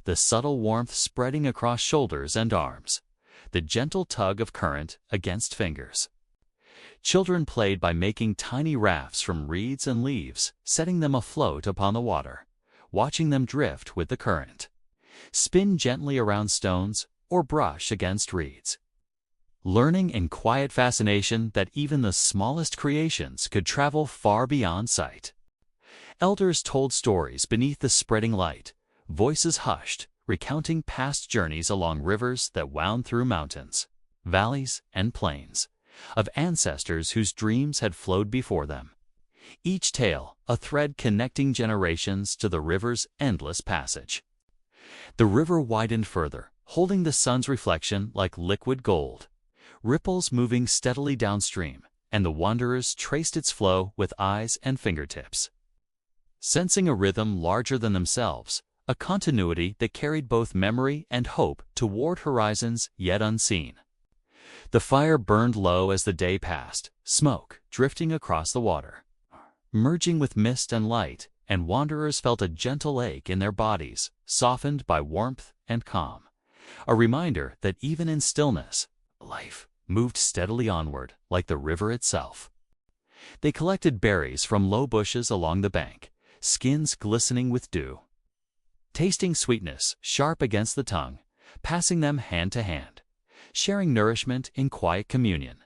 S1: the subtle warmth spreading across shoulders and arms, the gentle tug of current against fingers. Children played by making tiny rafts from reeds and leaves, setting them afloat upon the water, watching them drift with the current, spin gently around stones or brush against reeds. Learning in quiet fascination that even the smallest creations could travel far beyond sight. Elders told stories beneath the spreading light, voices hushed, recounting past journeys along rivers that wound through mountains, valleys, and plains, of ancestors whose dreams had flowed before them. Each tale a thread connecting generations to the river's endless passage. The river widened further, holding the sun's reflection like liquid gold, ripples moving steadily downstream, and the wanderers traced its flow with eyes and fingertips. Sensing a rhythm larger than themselves, a continuity that carried both memory and hope toward horizons yet unseen. The fire burned low as the day passed, smoke drifting across the water, merging with mist and light, and wanderers felt a gentle ache in their bodies, softened by warmth and calm, a reminder that even in stillness, life moved steadily onward like the river itself. They collected berries from low bushes along the bank, skins glistening with dew, tasting sweetness sharp against the tongue, passing them hand to hand, sharing nourishment in quiet communion,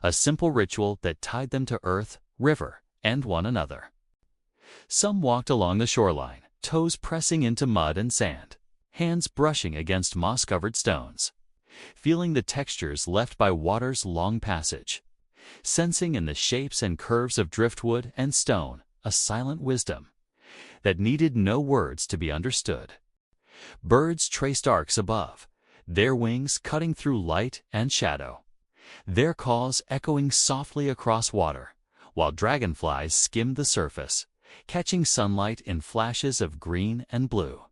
S1: a simple ritual that tied them to earth, river, and one another. Some walked along the shoreline, toes pressing into mud and sand, hands brushing against moss-covered stones, feeling the textures left by water's long passage, sensing in the shapes and curves of driftwood and stone a silent wisdom that needed no words to be understood. Birds traced arcs above, their wings cutting through light and shadow, their calls echoing softly across water, while dragonflies skimmed the surface, catching sunlight in flashes of green and blue.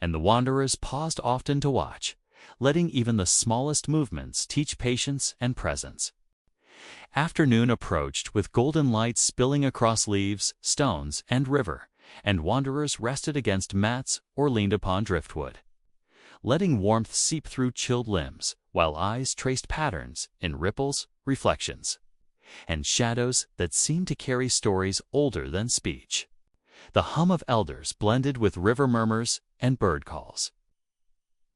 S1: And the wanderers paused often to watch, letting even the smallest movements teach patience and presence. Afternoon approached with golden light spilling across leaves, stones, and river, and wanderers rested against mats or leaned upon driftwood, letting warmth seep through chilled limbs, while eyes traced patterns in ripples, reflections, and shadows that seemed to carry stories older than speech. The hum of elders blended with river murmurs and bird calls,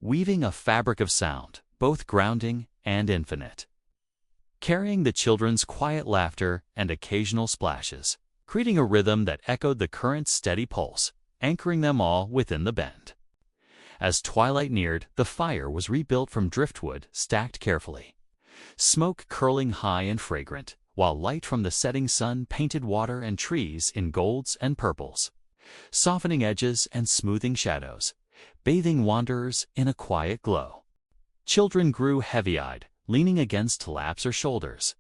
S1: weaving a fabric of sound, both grounding and infinite, carrying the children's quiet laughter and occasional splashes, creating a rhythm that echoed the current's steady pulse, anchoring them all within the bend. As twilight neared, the fire was rebuilt from driftwood stacked carefully, smoke curling high and fragrant, while light from the setting sun painted water and trees in golds and purples, softening edges and smoothing shadows, bathing wanderers in a quiet glow. Children grew heavy-eyed, leaning against laps or shoulders,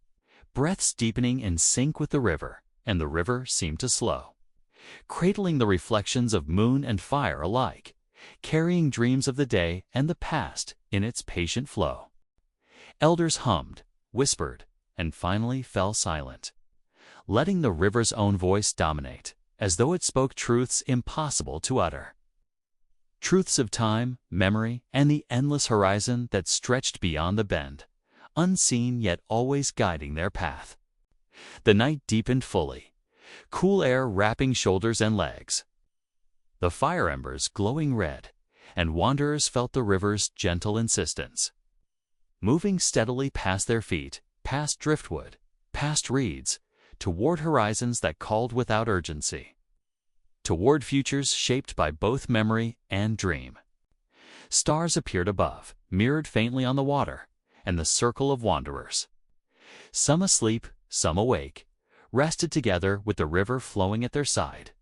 S1: breaths deepening in sync with the river, and the river seemed to slow, cradling the reflections of moon and fire alike, carrying dreams of the day and the past in its patient flow. Elders hummed, whispered, and finally fell silent, letting the river's own voice dominate, as though it spoke truths impossible to utter. Truths of time, memory, and the endless horizon that stretched beyond the bend, unseen yet always guiding their path. The night deepened fully, cool air wrapping shoulders and legs, the fire embers glowing red, and wanderers felt the river's gentle insistence, moving steadily past their feet, past driftwood, past reeds, toward horizons that called without urgency, toward futures shaped by both memory and dream. Stars appeared above, mirrored faintly on the water, and the circle of wanderers, some asleep, some awake, rested together with the river flowing at their side,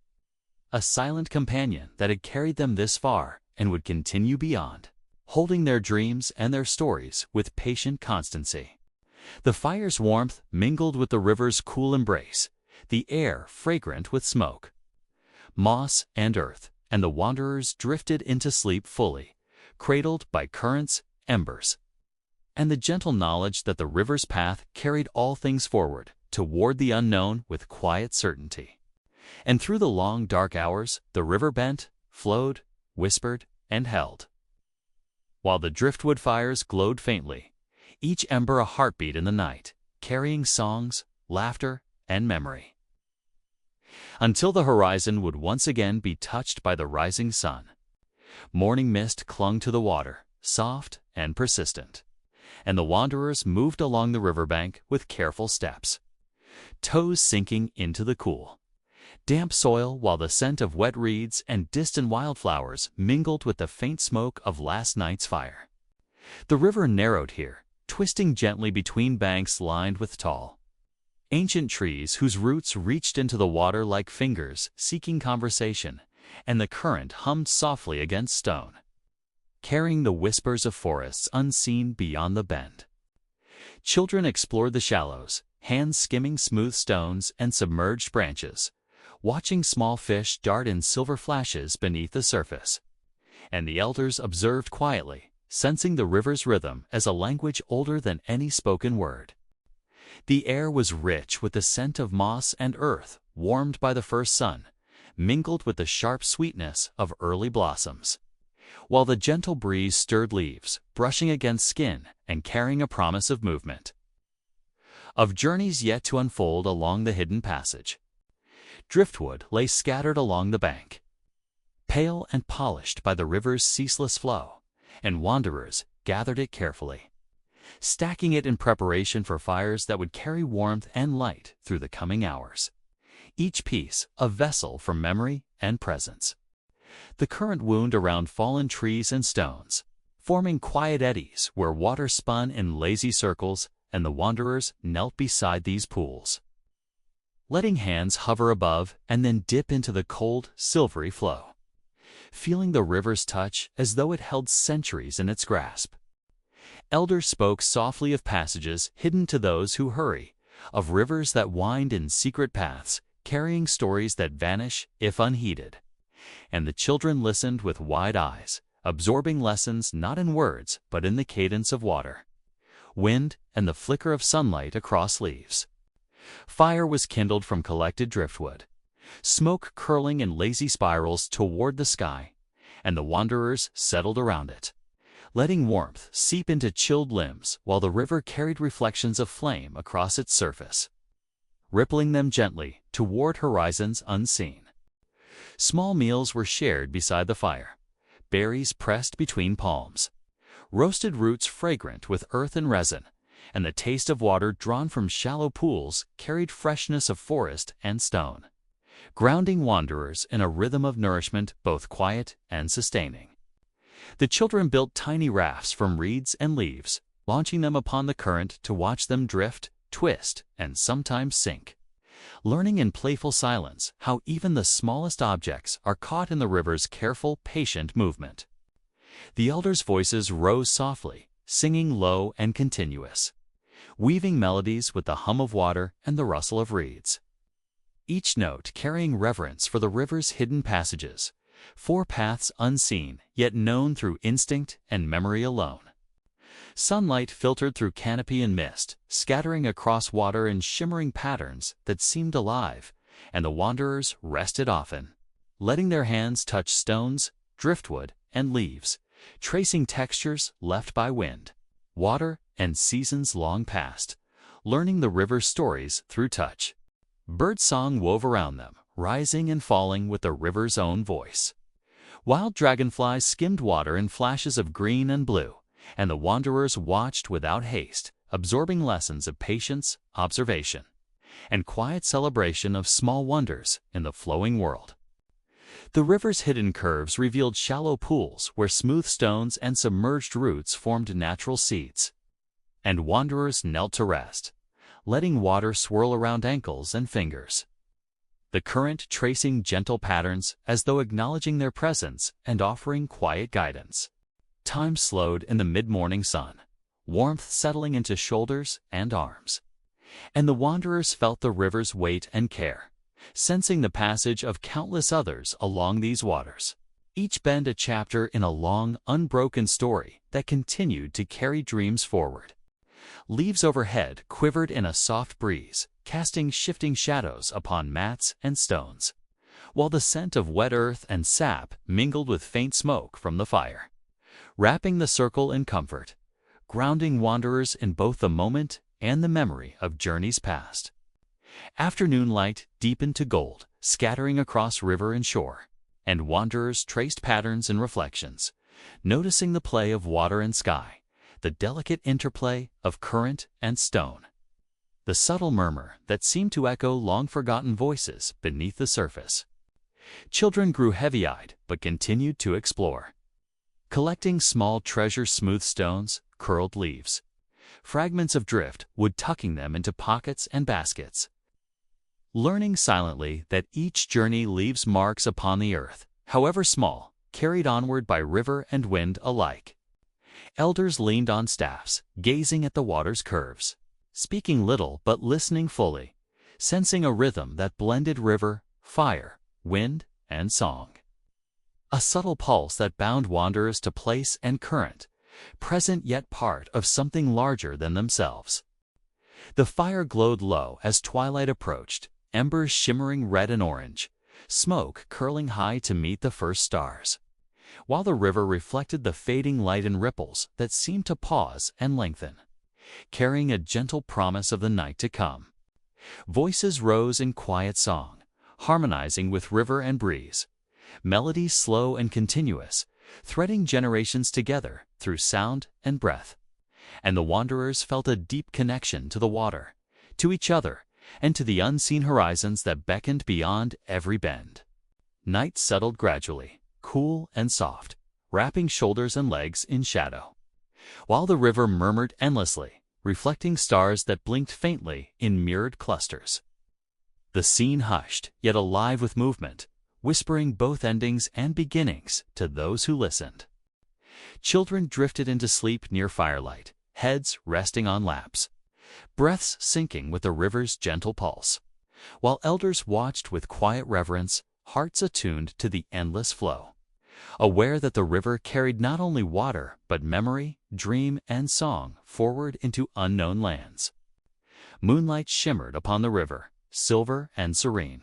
S1: a silent companion that had carried them this far and would continue beyond, holding their dreams and their stories with patient constancy. The fire's warmth mingled with the river's cool embrace, the air fragrant with smoke, moss, and earth, and the wanderers drifted into sleep fully, cradled by currents, embers, and the gentle knowledge that the river's path carried all things forward, toward the unknown with quiet certainty. And through the long, dark hours, the river bent, flowed, whispered, and held. While the driftwood fires glowed faintly, each ember a heartbeat in the night, carrying songs, laughter, and memory. Until the horizon would once again be touched by the rising sun. Morning mist clung to the water, soft and persistent, and the wanderers moved along the riverbank with careful steps, toes sinking into the cool, damp soil, while the scent of wet reeds and distant wildflowers mingled with the faint smoke of last night's fire. The river narrowed here, twisting gently between banks lined with tall, ancient trees whose roots reached into the water like fingers seeking conversation, and the current hummed softly against stone, carrying the whispers of forests unseen beyond the bend. Children explored the shallows, hands skimming smooth stones and submerged branches, watching small fish dart in silver flashes beneath the surface. And the elders observed quietly, sensing the river's rhythm as a language older than any spoken word. The air was rich with the scent of moss and earth, warmed by the first sun, mingled with the sharp sweetness of early blossoms, while the gentle breeze stirred leaves, brushing against skin and carrying a promise of movement, of journeys yet to unfold along the hidden passage. Driftwood lay scattered along the bank, pale and polished by the river's ceaseless flow, and wanderers gathered it carefully, stacking it in preparation for fires that would carry warmth and light through the coming hours, each piece a vessel for memory and presence. The current wound around fallen trees and stones, forming quiet eddies where water spun in lazy circles, and the wanderers knelt beside these pools, letting hands hover above and then dip into the cold, silvery flow, feeling the river's touch as though it held centuries in its grasp. Elders spoke softly of passages hidden to those who hurry, of rivers that wind in secret paths, carrying stories that vanish if unheeded. And the children listened with wide eyes, absorbing lessons not in words but in the cadence of water, wind, and the flicker of sunlight across leaves. Fire was kindled from collected driftwood, smoke curling in lazy spirals toward the sky, and the wanderers settled around it, letting warmth seep into chilled limbs while the river carried reflections of flame across its surface, rippling them gently toward horizons unseen. Small meals were shared beside the fire, berries pressed between palms, roasted roots fragrant with earth and resin, and the taste of water drawn from shallow pools carried freshness of forest and stone, grounding wanderers in a rhythm of nourishment both quiet and sustaining. The children built tiny rafts from reeds and leaves, launching them upon the current to watch them drift, twist, and sometimes sink, learning in playful silence how even the smallest objects are caught in the river's careful, patient movement. The elders' voices rose softly, singing low and continuous, weaving melodies with the hum of water and the rustle of reeds, each note carrying reverence for the river's hidden passages, four paths unseen yet known through instinct and memory alone. Sunlight filtered through canopy and mist, scattering across water in shimmering patterns that seemed alive, and the wanderers rested often, letting their hands touch stones, driftwood, and leaves, tracing textures left by wind, water, and seasons long past, learning the river's stories through touch. Birdsong wove around them, rising and falling with the river's own voice. Wild dragonflies skimmed water in flashes of green and blue, and the wanderers watched without haste, absorbing lessons of patience, observation, and quiet celebration of small wonders in the flowing world. The river's hidden curves revealed shallow pools where smooth stones and submerged roots formed natural seeds, and wanderers knelt to rest, letting water swirl around ankles and fingers, the current tracing gentle patterns as though acknowledging their presence and offering quiet guidance. Time slowed in the mid-morning sun, warmth settling into shoulders and arms, and the wanderers felt the river's weight and care, sensing the passage of countless others along these waters, each bend a chapter in a long, unbroken story that continued to carry dreams forward. Leaves overhead quivered in a soft breeze, casting shifting shadows upon mats and stones, while the scent of wet earth and sap mingled with faint smoke from the fire, wrapping the circle in comfort, grounding wanderers in both the moment and the memory of journeys past. Afternoon light deepened to gold, scattering across river and shore, and wanderers traced patterns and reflections, noticing the play of water and sky, the delicate interplay of current and stone, the subtle murmur that seemed to echo long-forgotten voices beneath the surface. Children grew heavy-eyed but continued to explore, collecting small treasures, smooth stones, curled leaves, fragments of driftwood, tucking them into pockets and baskets, learning silently that each journey leaves marks upon the earth, however small, carried onward by river and wind alike. Elders leaned on staffs, gazing at the water's curves, speaking little but listening fully, sensing a rhythm that blended river, fire, wind, and song. A subtle pulse that bound wanderers to place and current, present yet part of something larger than themselves. The fire glowed low as twilight approached, embers shimmering red and orange, smoke curling high to meet the first stars, while the river reflected the fading light in ripples that seemed to pause and lengthen, carrying a gentle promise of the night to come. Voices rose in quiet song, harmonizing with river and breeze, melodies slow and continuous, threading generations together through sound and breath. And the wanderers felt a deep connection to the water, to each other, and to the unseen horizons that beckoned beyond every bend. Night settled gradually, cool and soft, wrapping shoulders and legs in shadow, while the river murmured endlessly, reflecting stars that blinked faintly in mirrored clusters. The scene hushed, yet alive with movement, whispering both endings and beginnings to those who listened. Children drifted into sleep near firelight, heads resting on laps, breaths syncing with the river's gentle pulse, while elders watched with quiet reverence, hearts attuned to the endless flow, aware that the river carried not only water but memory, dream, and song forward into unknown lands. Moonlight shimmered upon the river, silver and serene,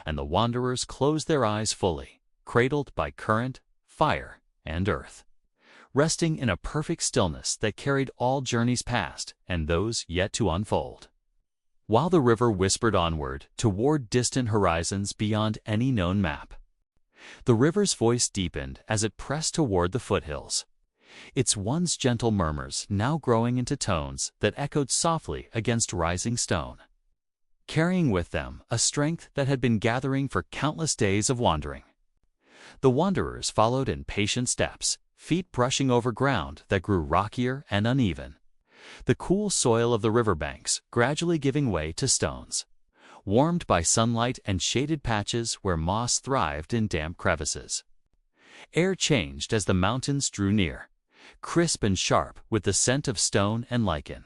S1: and the wanderers closed their eyes fully, cradled by current, fire, and earth, resting in a perfect stillness that carried all journeys past and those yet to unfold. While the river whispered onward toward distant horizons beyond any known map, the river's voice deepened as it pressed toward the foothills, its once gentle murmurs now growing into tones that echoed softly against rising stone, carrying with them a strength that had been gathering for countless days of wandering. The wanderers followed in patient steps, feet brushing over ground that grew rockier and uneven, the cool soil of the riverbanks gradually giving way to stones, warmed by sunlight and shaded patches where moss thrived in damp crevices. Air changed as the mountains drew near, crisp and sharp with the scent of stone and lichen,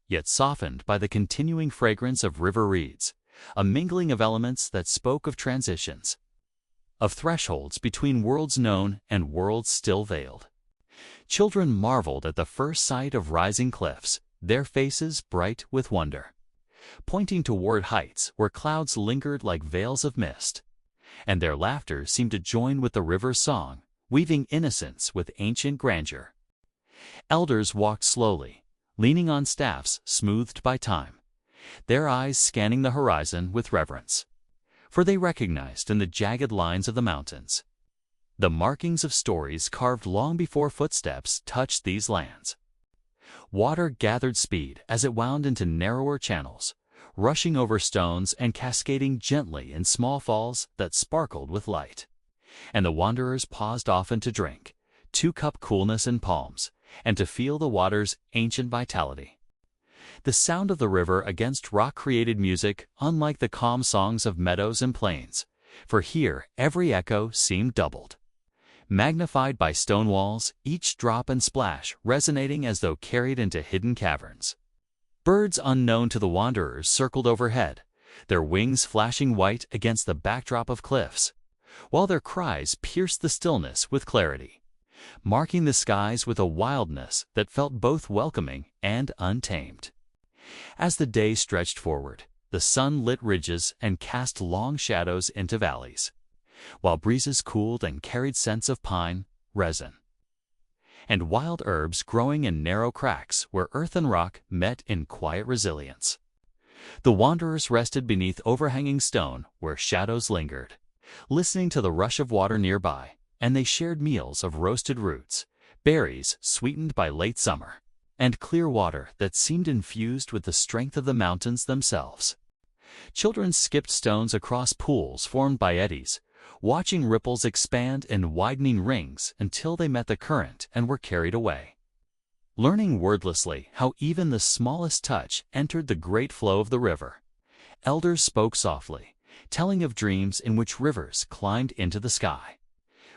S1: yet softened by the continuing fragrance of river reeds, a mingling of elements that spoke of transitions, of thresholds between worlds known and worlds still veiled. Children marveled at the first sight of rising cliffs, their faces bright with wonder, pointing toward heights where clouds lingered like veils of mist, and their laughter seemed to join with the river's song, weaving innocence with ancient grandeur. Elders walked slowly, leaning on staffs smoothed by time, their eyes scanning the horizon with reverence, for they recognized in the jagged lines of the mountains the markings of stories carved long before footsteps touched these lands. Water gathered speed as it wound into narrower channels, rushing over stones and cascading gently in small falls that sparkled with light. And the wanderers paused often to drink, to cup coolness in palms, and to feel the water's ancient vitality. The sound of the river against rock created music unlike the calm songs of meadows and plains, for here every echo seemed doubled, magnified by stone walls, each drop and splash resonating as though carried into hidden caverns. Birds unknown to the wanderers circled overhead, their wings flashing white against the backdrop of cliffs, while their cries pierced the stillness with clarity, marking the skies with a wildness that felt both welcoming and untamed. As the day stretched forward, the sun lit ridges and cast long shadows into valleys, while breezes cooled and carried scents of pine, resin, and wild herbs growing in narrow cracks where earth and rock met in quiet resilience. The wanderers rested beneath overhanging stone where shadows lingered, listening to the rush of water nearby, and they shared meals of roasted roots, berries sweetened by late summer, and clear water that seemed infused with the strength of the mountains themselves. Children skipped stones across pools formed by eddies, watching ripples expand in widening rings until they met the current and were carried away. Learning wordlessly how even the smallest touch entered the great flow of the river, elders spoke softly, telling of dreams in which rivers climbed into the sky,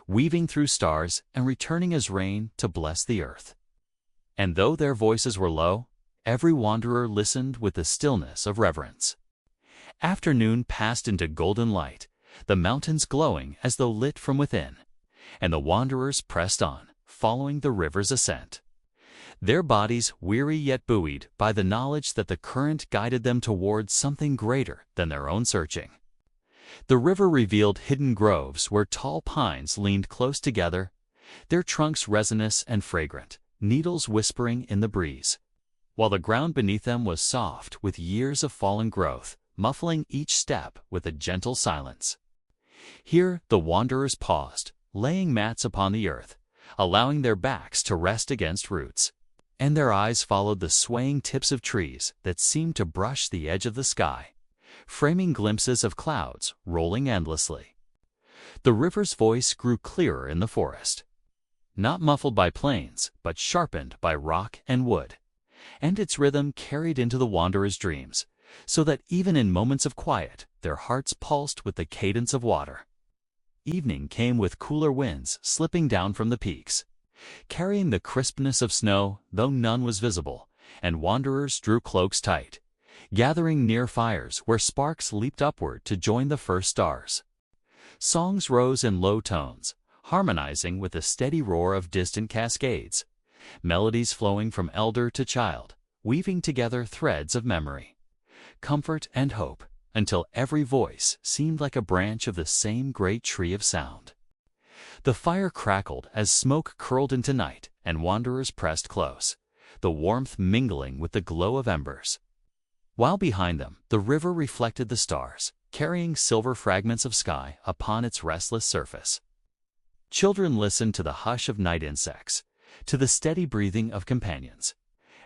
S1: weaving through stars and returning as rain to bless the earth. And though their voices were low, every wanderer listened with the stillness of reverence. Afternoon passed into golden light, the mountains glowing as though lit from within, and the wanderers pressed on, following the river's ascent. Their bodies weary yet buoyed by the knowledge that the current guided them towards something greater than their own searching. The river revealed hidden groves where tall pines leaned close together, their trunks resinous and fragrant, needles whispering in the breeze, while the ground beneath them was soft with years of fallen growth, muffling each step with a gentle silence. Here the wanderers paused, laying mats upon the earth, allowing their backs to rest against roots, and their eyes followed the swaying tips of trees that seemed to brush the edge of the sky, framing glimpses of clouds rolling endlessly. The river's voice grew clearer in the forest, not muffled by plains, but sharpened by rock and wood, and its rhythm carried into the wanderers' dreams, so that even in moments of quiet, their hearts pulsed with the cadence of water. Evening came with cooler winds slipping down from the peaks, carrying the crispness of snow, though none was visible, and wanderers drew cloaks tight, gathering near fires where sparks leaped upward to join the first stars. Songs rose in low tones, harmonizing with the steady roar of distant cascades, melodies flowing from elder to child, weaving together threads of memory, comfort, and hope, until every voice seemed like a branch of the same great tree of sound. The fire crackled as smoke curled into night, and wanderers pressed close, the warmth mingling with the glow of embers, while behind them the river reflected the stars, carrying silver fragments of sky upon its restless surface. Children listened to the hush of night insects, to the steady breathing of companions,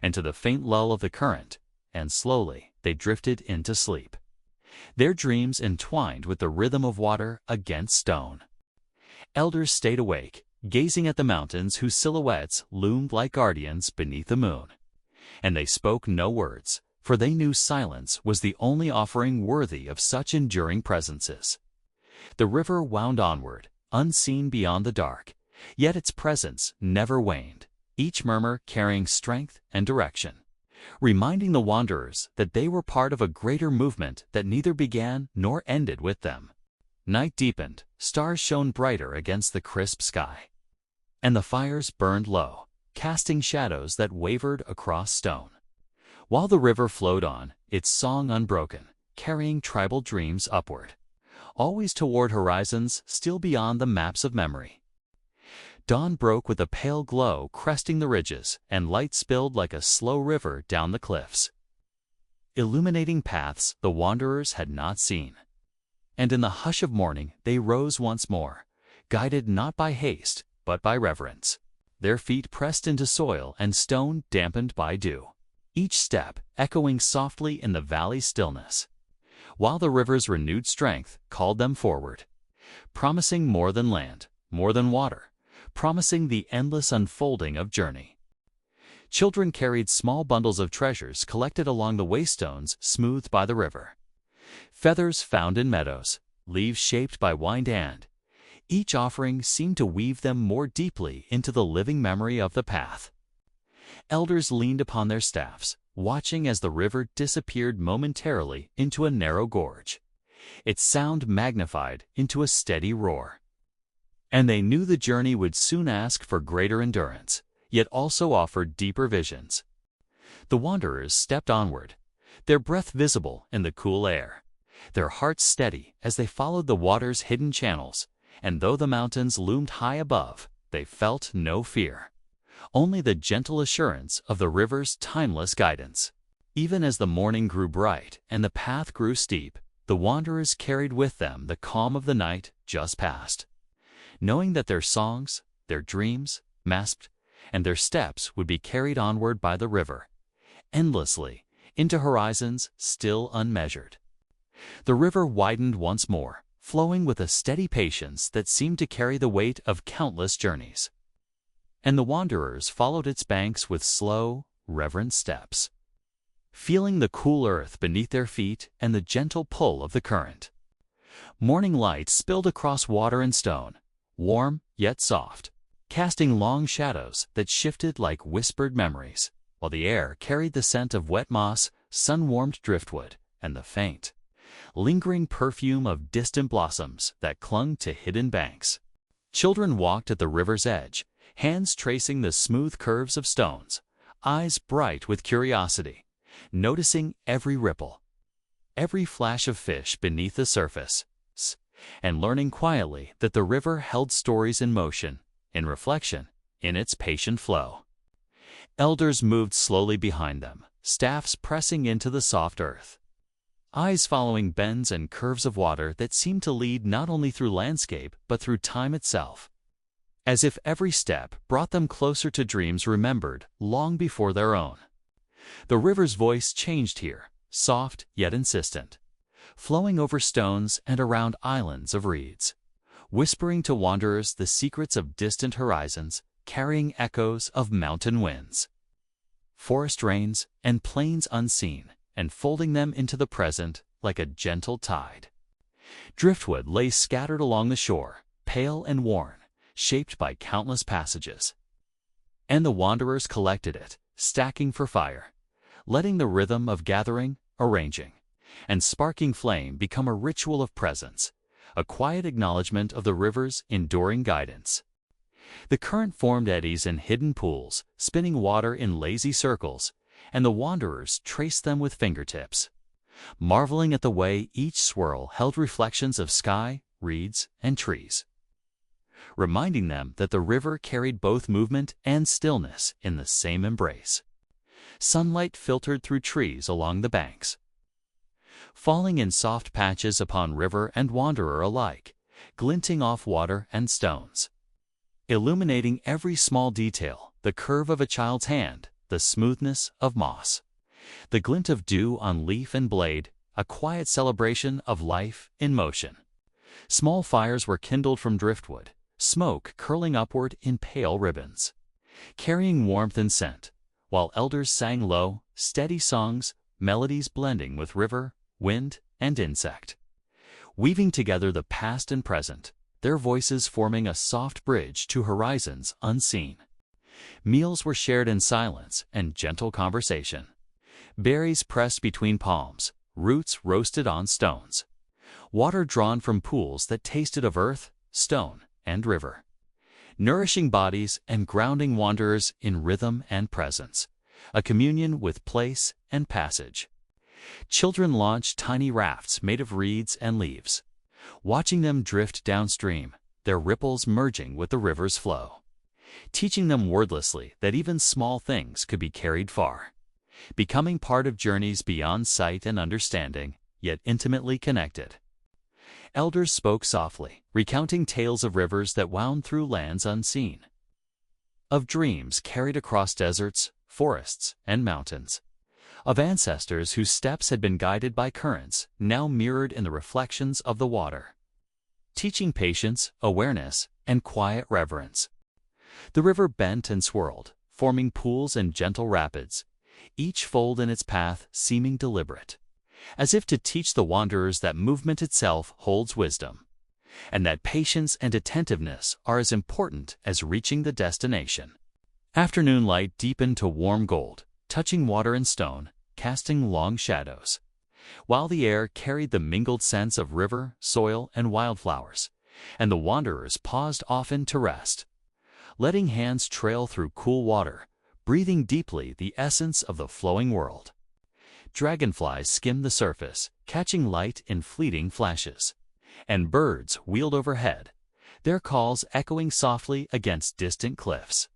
S1: and to the faint lull of the current, and slowly they drifted into sleep, their dreams entwined with the rhythm of water against stone. Elders stayed awake, gazing at the mountains whose silhouettes loomed like guardians beneath the moon, and they spoke no words, for they knew silence was the only offering worthy of such enduring presences. The river wound onward, unseen beyond the dark, yet its presence never waned, each murmur carrying strength and direction, reminding the wanderers that they were part of a greater movement that neither began nor ended with them. Night deepened, stars shone brighter against the crisp sky, and the fires burned low, casting shadows that wavered across stone, while the river flowed on, its song unbroken, carrying tribal dreams upward, always toward horizons still beyond the maps of memory. Dawn broke with a pale glow cresting the ridges, and light spilled like a slow river down the cliffs, illuminating paths the wanderers had not seen. And in the hush of morning they rose once more, guided not by haste, but by reverence, their feet pressed into soil and stone dampened by dew, each step echoing softly in the valley's stillness, while the river's renewed strength called them forward, promising more than land, more than water, promising the endless unfolding of journey. Children carried small bundles of treasures collected along the waystones smoothed by the river, feathers found in meadows, leaves shaped by wind, and each offering seemed to weave them more deeply into the living memory of the path. Elders leaned upon their staffs, watching as the river disappeared momentarily into a narrow gorge, its sound magnified into a steady roar. And they knew the journey would soon ask for greater endurance, yet also offered deeper visions. The wanderers stepped onward, their breath visible in the cool air, their hearts steady as they followed the water's hidden channels, and though the mountains loomed high above, they felt no fear, only the gentle assurance of the river's timeless guidance. Even as the morning grew bright and the path grew steep, the wanderers carried with them the calm of the night just past, knowing that their songs, their dreams, masped, and their steps would be carried onward by the river, endlessly, into horizons still unmeasured. The river widened once more, flowing with a steady patience that seemed to carry the weight of countless journeys. And the wanderers followed its banks with slow, reverent steps, feeling the cool earth beneath their feet and the gentle pull of the current. Morning light spilled across water and stone, warm yet soft, casting long shadows that shifted like whispered memories, while the air carried the scent of wet moss, sun-warmed driftwood, and the faint, lingering perfume of distant blossoms that clung to hidden banks. Children walked at the river's edge, hands tracing the smooth curves of stones, eyes bright with curiosity, noticing every ripple, every flash of fish beneath the surface, and learning quietly that the river held stories in motion, in reflection, in its patient flow. Elders moved slowly behind them, staffs pressing into the soft earth, eyes following bends and curves of water that seemed to lead not only through landscape but through time itself, as if every step brought them closer to dreams remembered long before their own. The river's voice changed here, soft yet insistent, flowing over stones and around islands of reeds, whispering to wanderers the secrets of distant horizons, carrying echoes of mountain winds, forest rains, and plains unseen, and folding them into the present like a gentle tide. Driftwood lay scattered along the shore, pale and worn, shaped by countless passages. And the wanderers collected it, stacking for fire, letting the rhythm of gathering, arranging, and sparking flame become a ritual of presence, a quiet acknowledgement of the river's enduring guidance. The current formed eddies and hidden pools, spinning water in lazy circles, and the wanderers traced them with fingertips, marveling at the way each swirl held reflections of sky, reeds, and trees, reminding them that the river carried both movement and stillness in the same embrace. Sunlight filtered through trees along the banks, falling in soft patches upon river and wanderer alike, glinting off water and stones, illuminating every small detail, the curve of a child's hand, the smoothness of moss, the glint of dew on leaf and blade, a quiet celebration of life in motion. Small fires were kindled from driftwood, smoke curling upward in pale ribbons, carrying warmth and scent, while elders sang low, steady songs, melodies blending with river, wind, and insect, weaving together the past and present, their voices forming a soft bridge to horizons unseen. Meals were shared in silence and gentle conversation, berries pressed between palms, roots roasted on stones, water drawn from pools that tasted of earth, stone, and river, nourishing bodies and grounding wanderers in rhythm and presence, a communion with place and passage. Children launched tiny rafts made of reeds and leaves, watching them drift downstream, their ripples merging with the river's flow, teaching them wordlessly that even small things could be carried far, becoming part of journeys beyond sight and understanding, yet intimately connected. Elders spoke softly, recounting tales of rivers that wound through lands unseen, of dreams carried across deserts, forests, and mountains, of ancestors whose steps had been guided by currents now mirrored in the reflections of the water, teaching patience, awareness, and quiet reverence. The river bent and swirled, forming pools and gentle rapids, each fold in its path seeming deliberate, as if to teach the wanderers that movement itself holds wisdom, and that patience and attentiveness are as important as reaching the destination. Afternoon light deepened to warm gold, touching water and stone, casting long shadows. while the air carried the mingled scents of river, soil, and wildflowers, and the wanderers paused often to rest, letting hands trail through cool water, breathing deeply the essence of the flowing world. Dragonflies skimmed the surface, catching light in fleeting flashes, and birds wheeled overhead, their calls echoing softly against distant cliffs.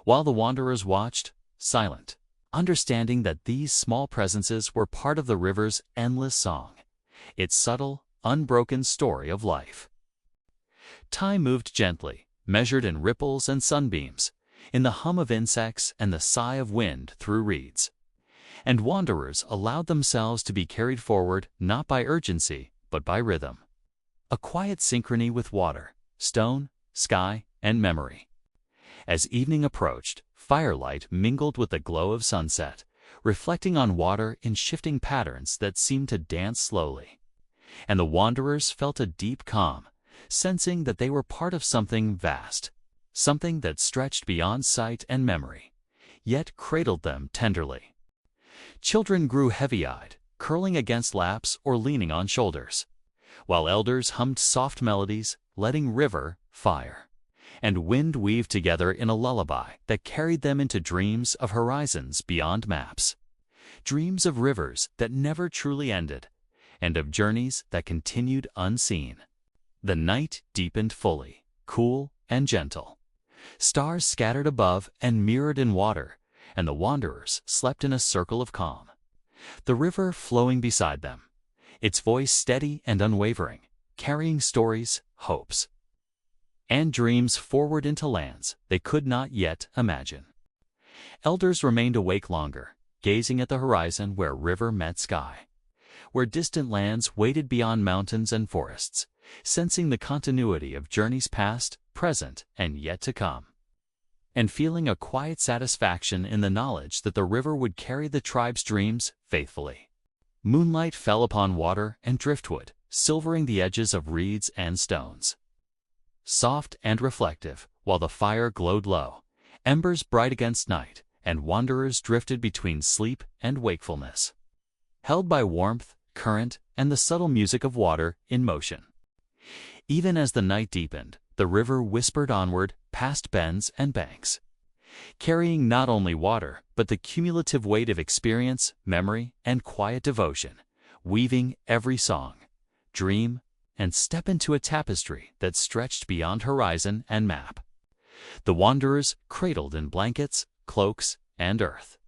S1: While the wanderers watched, silent, understanding that these small presences were part of the river's endless song, its subtle, unbroken story of life. Time moved gently, measured in ripples and sunbeams, in the hum of insects and the sigh of wind through reeds. And wanderers allowed themselves to be carried forward not by urgency, but by rhythm. A quiet synchrony with water, stone, sky, and memory. As evening approached, firelight mingled with the glow of sunset, reflecting on water in shifting patterns that seemed to dance slowly. And the wanderers felt a deep calm, sensing that they were part of something vast, something that stretched beyond sight and memory, yet cradled them tenderly. Children grew heavy-eyed, curling against laps or leaning on shoulders, while elders hummed soft melodies, letting river, fire, and wind weave together in a lullaby that carried them into dreams of horizons beyond maps, dreams of rivers that never truly ended, and of journeys that continued unseen. The night deepened fully, cool and gentle. Stars scattered above and mirrored in water, and the wanderers slept in a circle of calm. The river flowing beside them, its voice steady and unwavering, carrying stories, hopes, and dreams forward into lands they could not yet imagine. Elders remained awake longer, gazing at the horizon where river met sky, where distant lands waited beyond mountains and forests, sensing the continuity of journeys past, present, and yet to come, and feeling a quiet satisfaction in the knowledge that the river would carry the tribe's dreams faithfully. Moonlight fell upon water and driftwood, silvering the edges of reeds and stones. Soft and reflective, while the fire glowed low, embers bright against night, and wanderers drifted between sleep and wakefulness, held by warmth, current, and the subtle music of water in motion. Even as the night deepened, the river whispered onward past bends and banks, carrying not only water, but the cumulative weight of experience, memory, and quiet devotion, weaving every song, dream, and step into a tapestry that stretched beyond horizon and map. The wanderers, cradled in blankets, cloaks, and earth,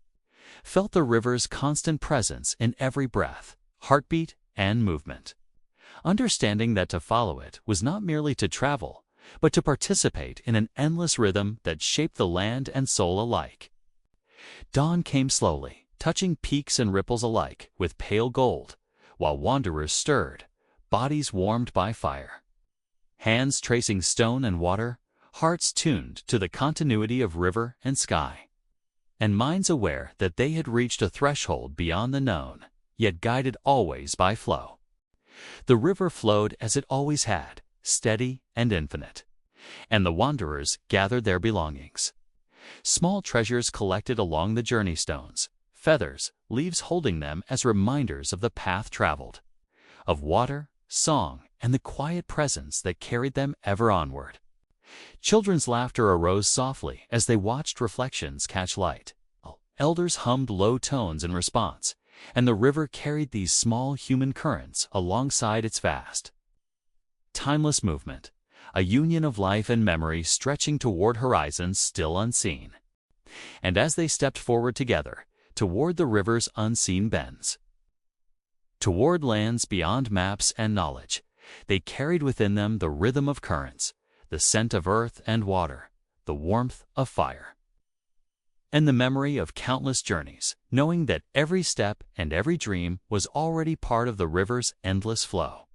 S1: felt the river's constant presence in every breath, heartbeat, and movement, understanding that to follow it was not merely to travel, but to participate in an endless rhythm that shaped the land and soul alike. Dawn came slowly, touching peaks and ripples alike with pale gold, while wanderers stirred, bodies warmed by fire, hands tracing stone and water, hearts tuned to the continuity of river and sky, and minds aware that they had reached a threshold beyond the known, yet guided always by flow. The river flowed as it always had, steady and infinite, and the wanderers gathered their belongings. Small treasures collected along the journey stones, feathers, leaves holding them as reminders of the path traveled, of water, song, and the quiet presence that carried them ever onward. Children's laughter arose softly as they watched reflections catch light. Elders hummed low tones in response, and the river carried these small human currents alongside its vast, timeless movement, a union of life and memory stretching toward horizons still unseen. And as they stepped forward together, toward the river's unseen bends, toward lands beyond maps and knowledge, they carried within them the rhythm of currents, the scent of earth and water, the warmth of fire, and the memory of countless journeys, knowing that every step and every dream was already part of the river's endless flow.